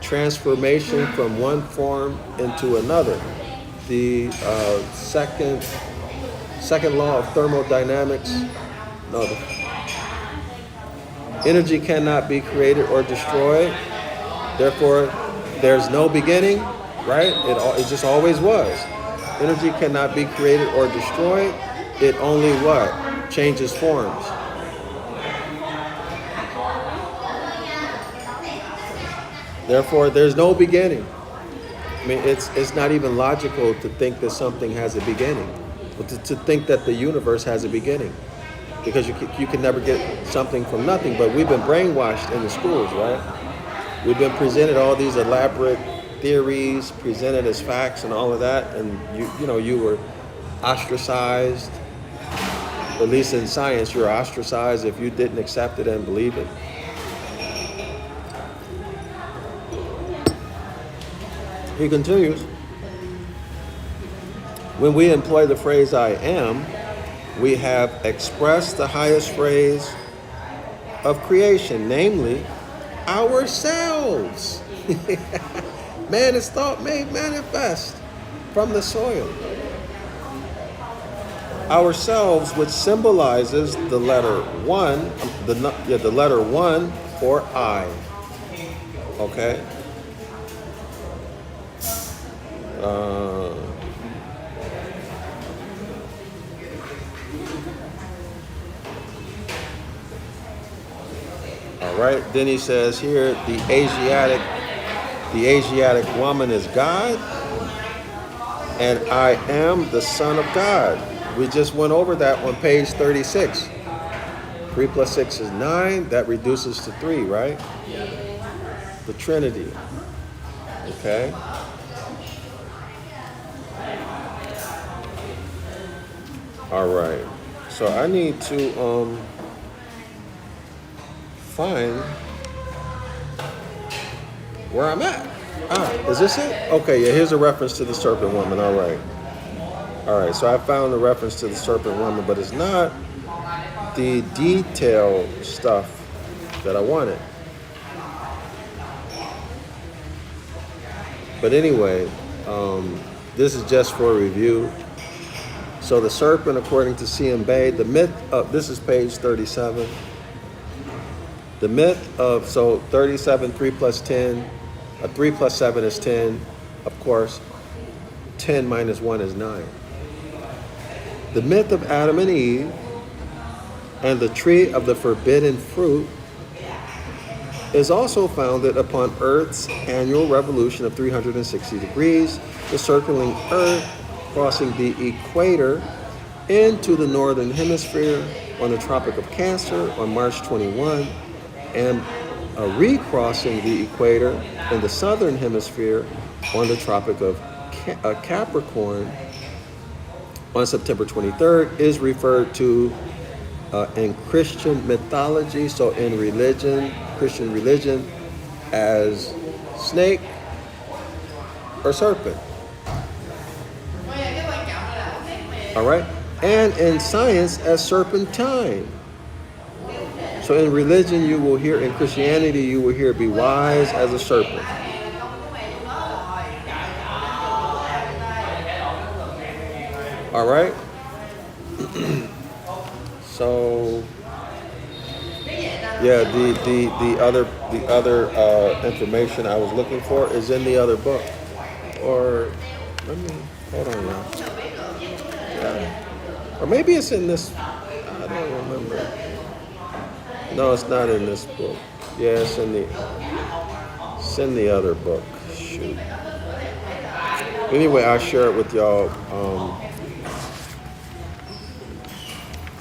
transformation from one form into another. The second law of thermodynamics, energy cannot be created or destroyed. Therefore, there's no beginning, right? It just always was. Energy cannot be created or destroyed. It only what? Changes forms. Therefore, there's no beginning. I mean, it's not even logical to think that something has a beginning, but to think that the universe has a beginning. Because you can never get something from nothing. But we've been brainwashed in the schools, right? We've been presented all these elaborate theories, presented as facts and all of that, and you were ostracized. At least in science, you're ostracized if you didn't accept it and believe it. He continues. When we employ the phrase I am, we have expressed the highest phrase of creation, namely ourselves. Man is thought made manifest from the soil. Ourselves, which symbolizes the letter 1, the letter 1 or I. Okay? All right, then he says here, the Asiatic woman is God, and I am the Son of God. We just went over that on page 36. 3 plus 6 is 9. That reduces to 3, right? The Trinity. Okay? All right. So I need to find where I'm at. Is this it? Okay, yeah, here's a reference to the serpent woman. All right. All right, so I found the reference to the serpent woman, but it's not the detailed stuff that I wanted. But anyway, this is just for a review. So the serpent, according to C.M. Bay, the myth of, this is page 37. The myth of, so 37, 3 plus 10, 3 plus 7 is 10, of course. 10 minus 1 is 9. The myth of Adam and Eve and the tree of the forbidden fruit is also founded upon Earth's annual revolution of 360 degrees, the circling Earth crossing the equator into the northern hemisphere on the Tropic of Cancer on March 21, and recrossing the equator in the southern hemisphere on the Tropic of Capricorn on September 23rd, is referred to in Christian mythology, so in religion, Christian religion, as snake or serpent. All right? And in science as serpentine. So in religion you will hear, in Christianity you will hear, be wise as a serpent. All right? So yeah, the other information I was looking for is in the other book. Or let me hold on now. Yeah. Or maybe it's in this. I don't remember. No, it's not in this book. Yeah, it's in the other book. Shoot. Anyway, I'll share it with y'all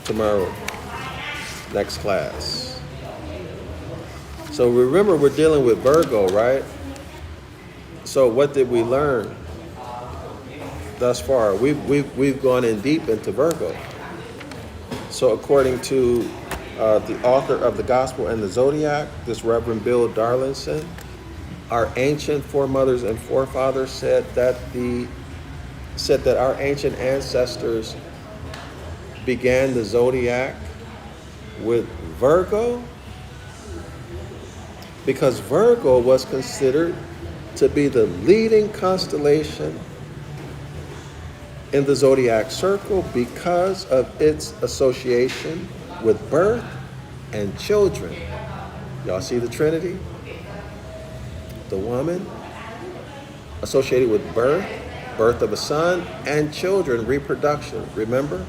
tomorrow, next class. So remember, we're dealing with Virgo, right? So what did we learn thus far? We've gone in deep into Virgo. So according to the author of the Gospel and the Zodiac, this Reverend Bill Darlinson, our ancient foremothers and forefathers said that our ancient ancestors began the Zodiac with Virgo because Virgo was considered to be the leading constellation in the Zodiac circle because of its association with birth and children. Y'all see the Trinity? The woman associated with birth of a son, and children, reproduction. Remember?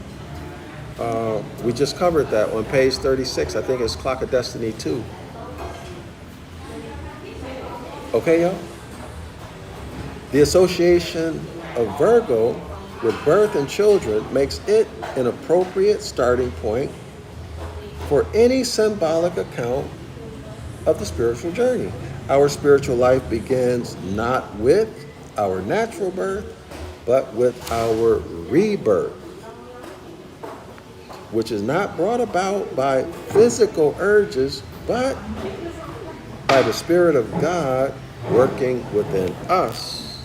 We just covered that on page 36. I think it's Clock of Destiny 2. Okay, y'all? The association of Virgo with birth and children makes it an appropriate starting point for any symbolic account of the spiritual journey. Our spiritual life begins not with our natural birth, but with our rebirth, which is not brought about by physical urges, but by the Spirit of God working within us.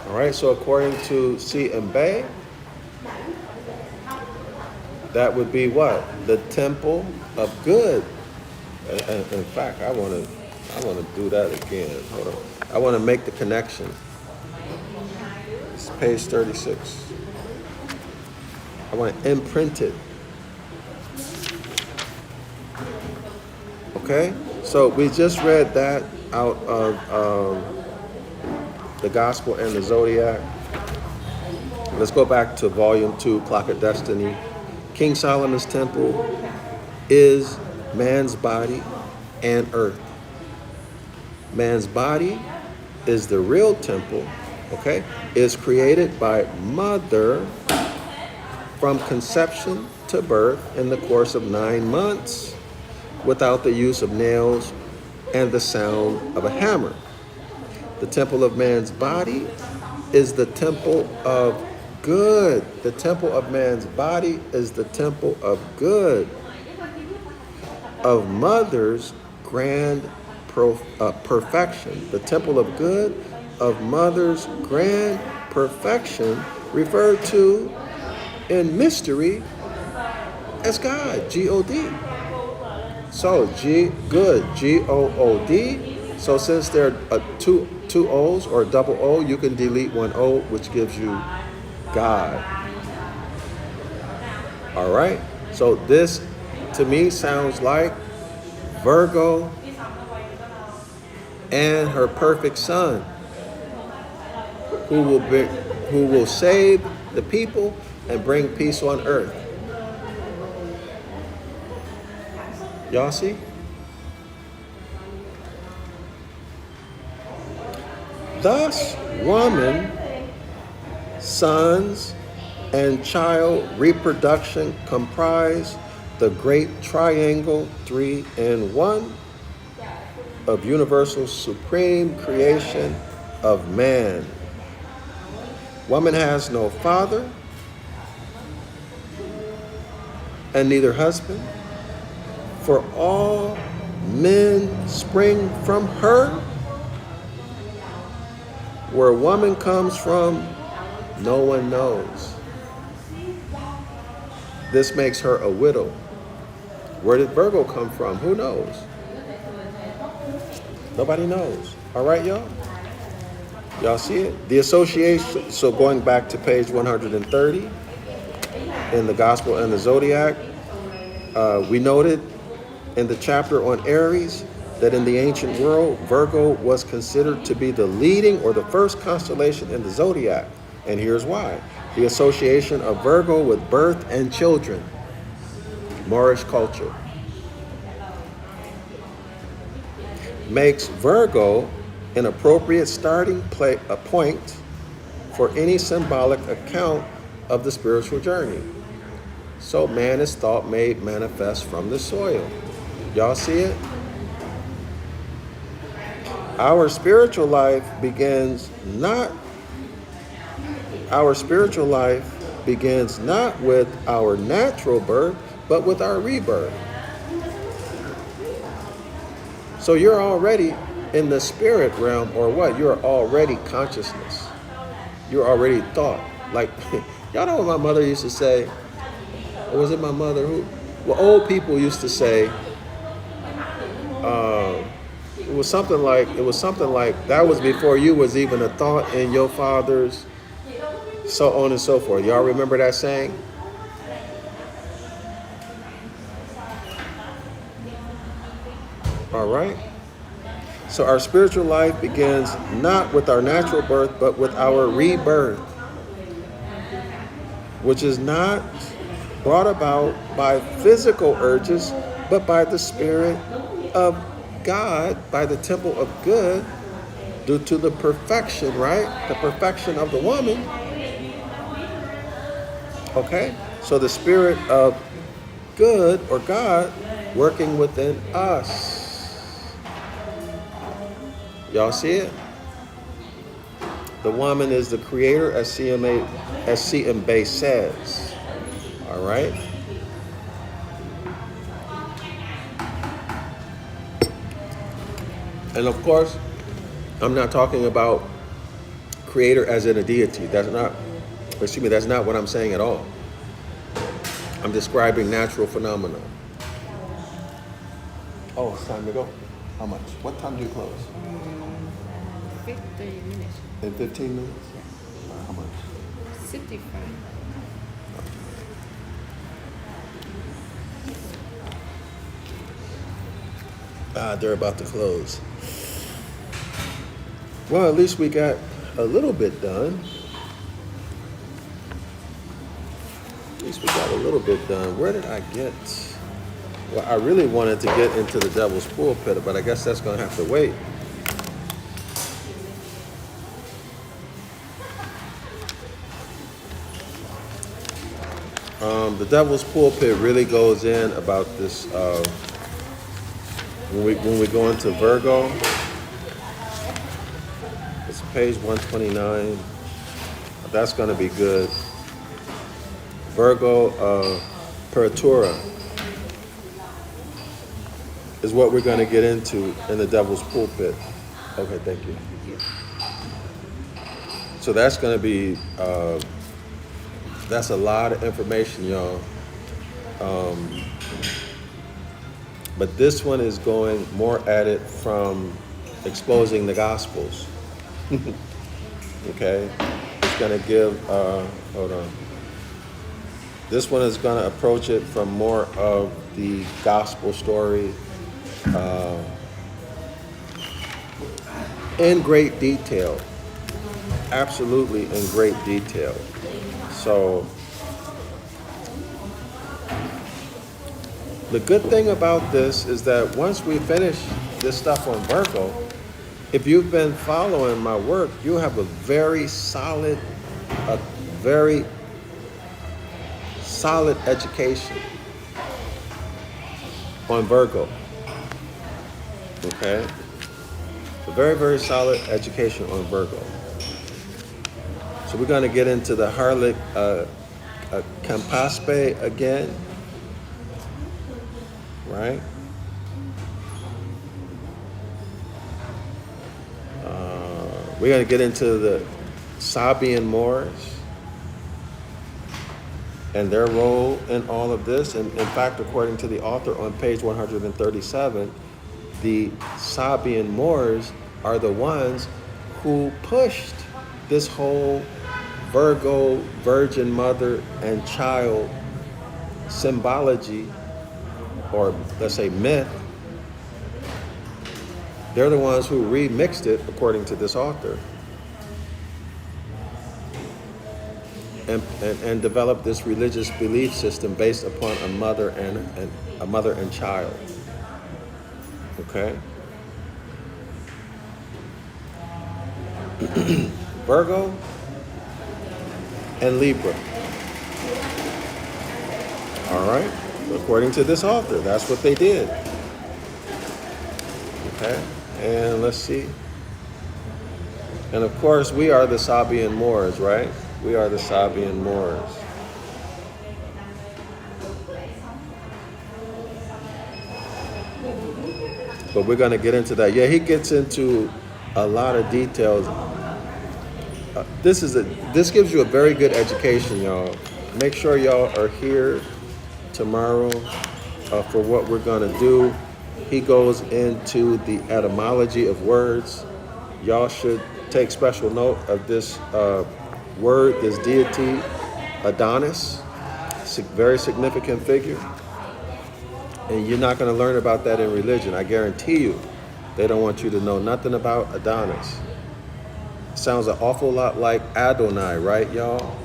All right, so according to C.M. Bay, that would be what? The temple of good. In fact, I want to do that again. Hold on. I want to make the connection. It's page 36. I want to imprint it. Okay? So we just read that out of the Gospel and the Zodiac. Let's go back to volume 2, Clock of Destiny. King Solomon's temple is man's body and earth. Man's body is the real temple, okay? Is created by mother from conception to birth in the course of 9 months without the use of nails and the sound of a hammer. The temple of man's body is the temple of good. The temple of man's body is the temple of good, of mother's grand perfection. The temple of good, of mother's grand perfection, referred to in mystery as God, G-O-D. So good, G-O-O-D. So since there are two O's or a double O, you can delete one O, which gives you God. All right. So this, to me, sounds like Virgo and her perfect son, who will save the people and bring peace on earth. Y'all see? Thus, woman, sons, and child reproduction comprise the great triangle 3 in 1 of universal supreme creation of man. Woman has no father and neither husband, for all men spring from her. Where woman comes from, no one knows. This makes her a widow. Where did Virgo come from? Who knows? Nobody knows. All right, y'all? Y'all see it? The association, so going back to page 130 in the Gospel and the Zodiac, we noted in the chapter on Aries that in the ancient world, Virgo was considered to be the leading or the first constellation in the zodiac. And here's why. The association of Virgo with birth and children, Moorish culture, makes Virgo an appropriate starting point for any symbolic account of the spiritual journey. So man is thought made manifest from the soil. Y'all see it? Our spiritual life begins not with our natural birth, but with our rebirth. So you're already in the spirit realm, or what? You're already consciousness. You're already thought. Like, y'all know what my mother used to say? Or was it my mother? Well, old people used to say, it was something like that was before you was even a thought in your father's, so on and so forth. Y'all remember that saying? All right. So our spiritual life begins not with our natural birth, but with our rebirth, which is not brought about by physical urges, but by the Spirit of God, by the temple of good, due to the perfection, right? The perfection of the woman. Okay? So the Spirit of good, or God, working within us. Y'all see it? The woman is the creator, as C.M. Bay says. All right? And of course, I'm not talking about creator as in a deity. That's not what I'm saying at all. I'm describing natural phenomena. Oh, it's time to go. How much? What time do you close? 15 minutes. In 15 minutes? Yes. How much? 65. They're about to close. Well, at least we got a little bit done. Where did I get? Well, I really wanted to get into the Devil's Pulpit, but I guess that's going to have to wait. The Devil's Pulpit really goes in about this when we go into Virgo. It's page 129. That's going to be good. Virgo Peratura is what we're going to get into in the Devil's Pulpit. Okay, thank you. So that's going to be, that's a lot of information, y'all. But this one is going more at it from exposing the Gospels. Okay? It's going to give, hold on. This one is going to approach it from more of the Gospel story in great detail. Absolutely in great detail. So, the good thing about this is that once we finish this stuff on Virgo, if you've been following my work, you have a very solid education on Virgo. Okay? A very, very solid education on Virgo. So we're going to get into the harlot Campaspe again. Right? We're going to get into the Sabian Moors and their role in all of this. And in fact, according to the author on page 137, the Sabian Moors are the ones who pushed this whole Virgo, Virgin Mother and Child symbology, or let's say myth. They're the ones who remixed it according to this author and developed this religious belief system based upon a mother and child. Okay? Virgo and Libra. All right? According to this author, that's what they did. Okay? And let's see. And of course, we are the Sabian Moors, right? We are the Sabian Moors. But we're going to get into that. Yeah, he gets into a lot of details. This gives you a very good education, y'all. Make sure y'all are here tomorrow for what we're going to do. He goes into the etymology of words. Y'all should take special note of this word, this deity, Adonis. Very significant figure. And you're not going to learn about that in religion. I guarantee you, they don't want you to know nothing about Adonis. Sounds an awful lot like Adonai, right, y'all?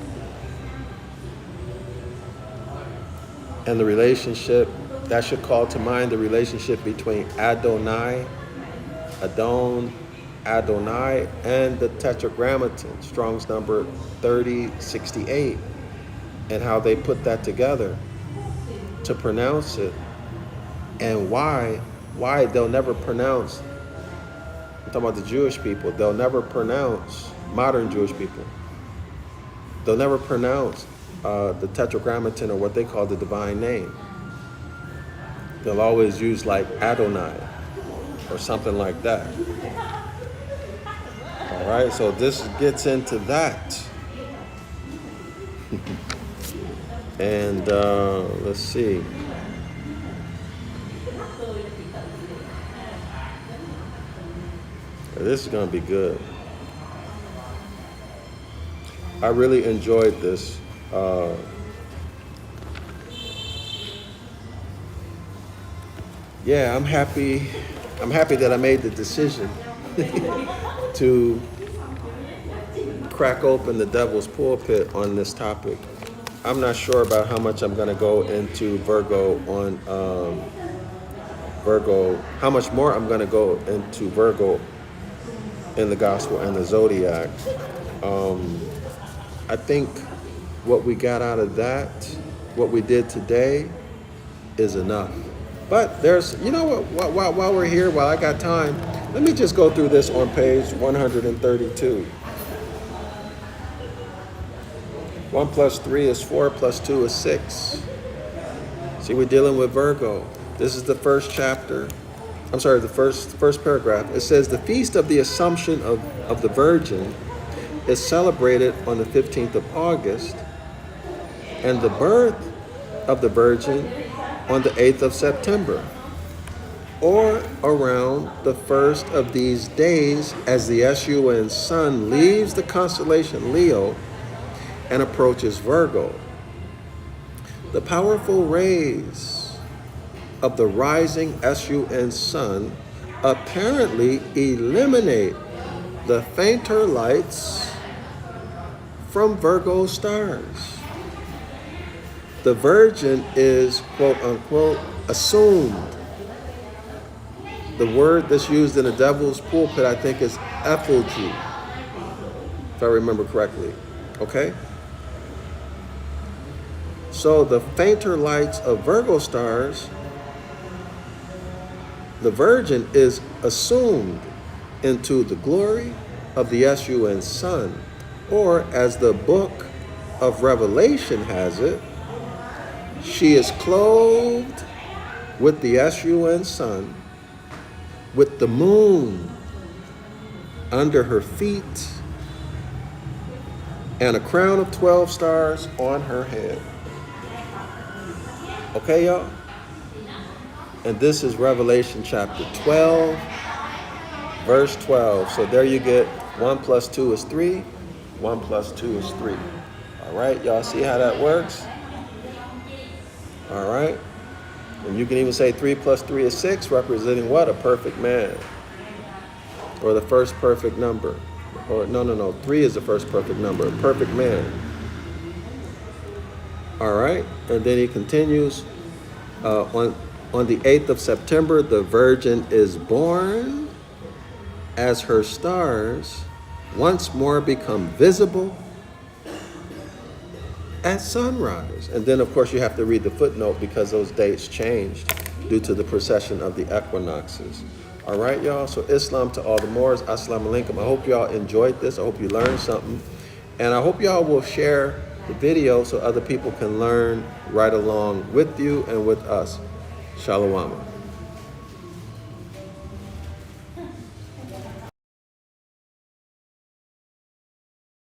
And the relationship, that should call to mind the relationship between Adonai, Adonai, and the Tetragrammaton, Strong's number 3068, and how they put that together to pronounce it, and why they'll never pronounce, I'm talking about the Jewish people, they'll never pronounce, modern Jewish people, they'll never pronounce the Tetragrammaton or what they call the divine name. They'll always use like Adonai or something like that. All right, so this gets into that. And let's see. This is going to be good. I really enjoyed this. Yeah, I'm happy that I made the decision to crack open the Devil's Pulpit on this topic. I'm not sure about how much I'm going to go into Virgo on Virgo, how much more I'm going to go into Virgo in the Gospel and the Zodiac. I think what we got out of that what we did today is enough. But there's, you know what, while we're here, while I got time, let me just go through this on page 132. 1 plus 3 is 4, plus 2 is 6. See, we're dealing with Virgo. This is the first chapter. I'm sorry, the first paragraph. It says, the feast of the Assumption of the Virgin is celebrated on the 15th of August, and the birth of the Virgin on the 8th of September, or around the first of these days as the sun sun leaves the constellation Leo and approaches Virgo. The powerful rays of the rising sun sun apparently eliminate the fainter lights from Virgo stars. The Virgin is, quote unquote, assumed. The word that's used in the devil's pulpit, I think, is effigy, if I remember correctly. Okay? So the fainter lights of Virgo stars, the Virgin is assumed into the glory of the sun sun, or as the book of Revelation has it, she is clothed with the sun sun, with the moon under her feet, and a crown of 12 stars on her head. Okay, y'all? And this is Revelation chapter 12, verse 12. So there you get 1 plus 2 is 3. 1 plus 2 is 3. All right, y'all see how that works? All right. And you can even say 3 plus 3 is 6, representing what? A perfect man. Or the first perfect number. Or no. 3 is the first perfect number. A perfect man. All right. And then he continues. On the 8th of September, the Virgin is born as her stars once more become visible at sunrise. And then, of course, you have to read the footnote because those dates changed due to the precession of the equinoxes. All right, y'all. So Islam to all the Moors. Assalamu alaikum. I hope y'all enjoyed this. I hope you learned something. And I hope y'all will share the video so other people can learn right along with you and with us. Shalom.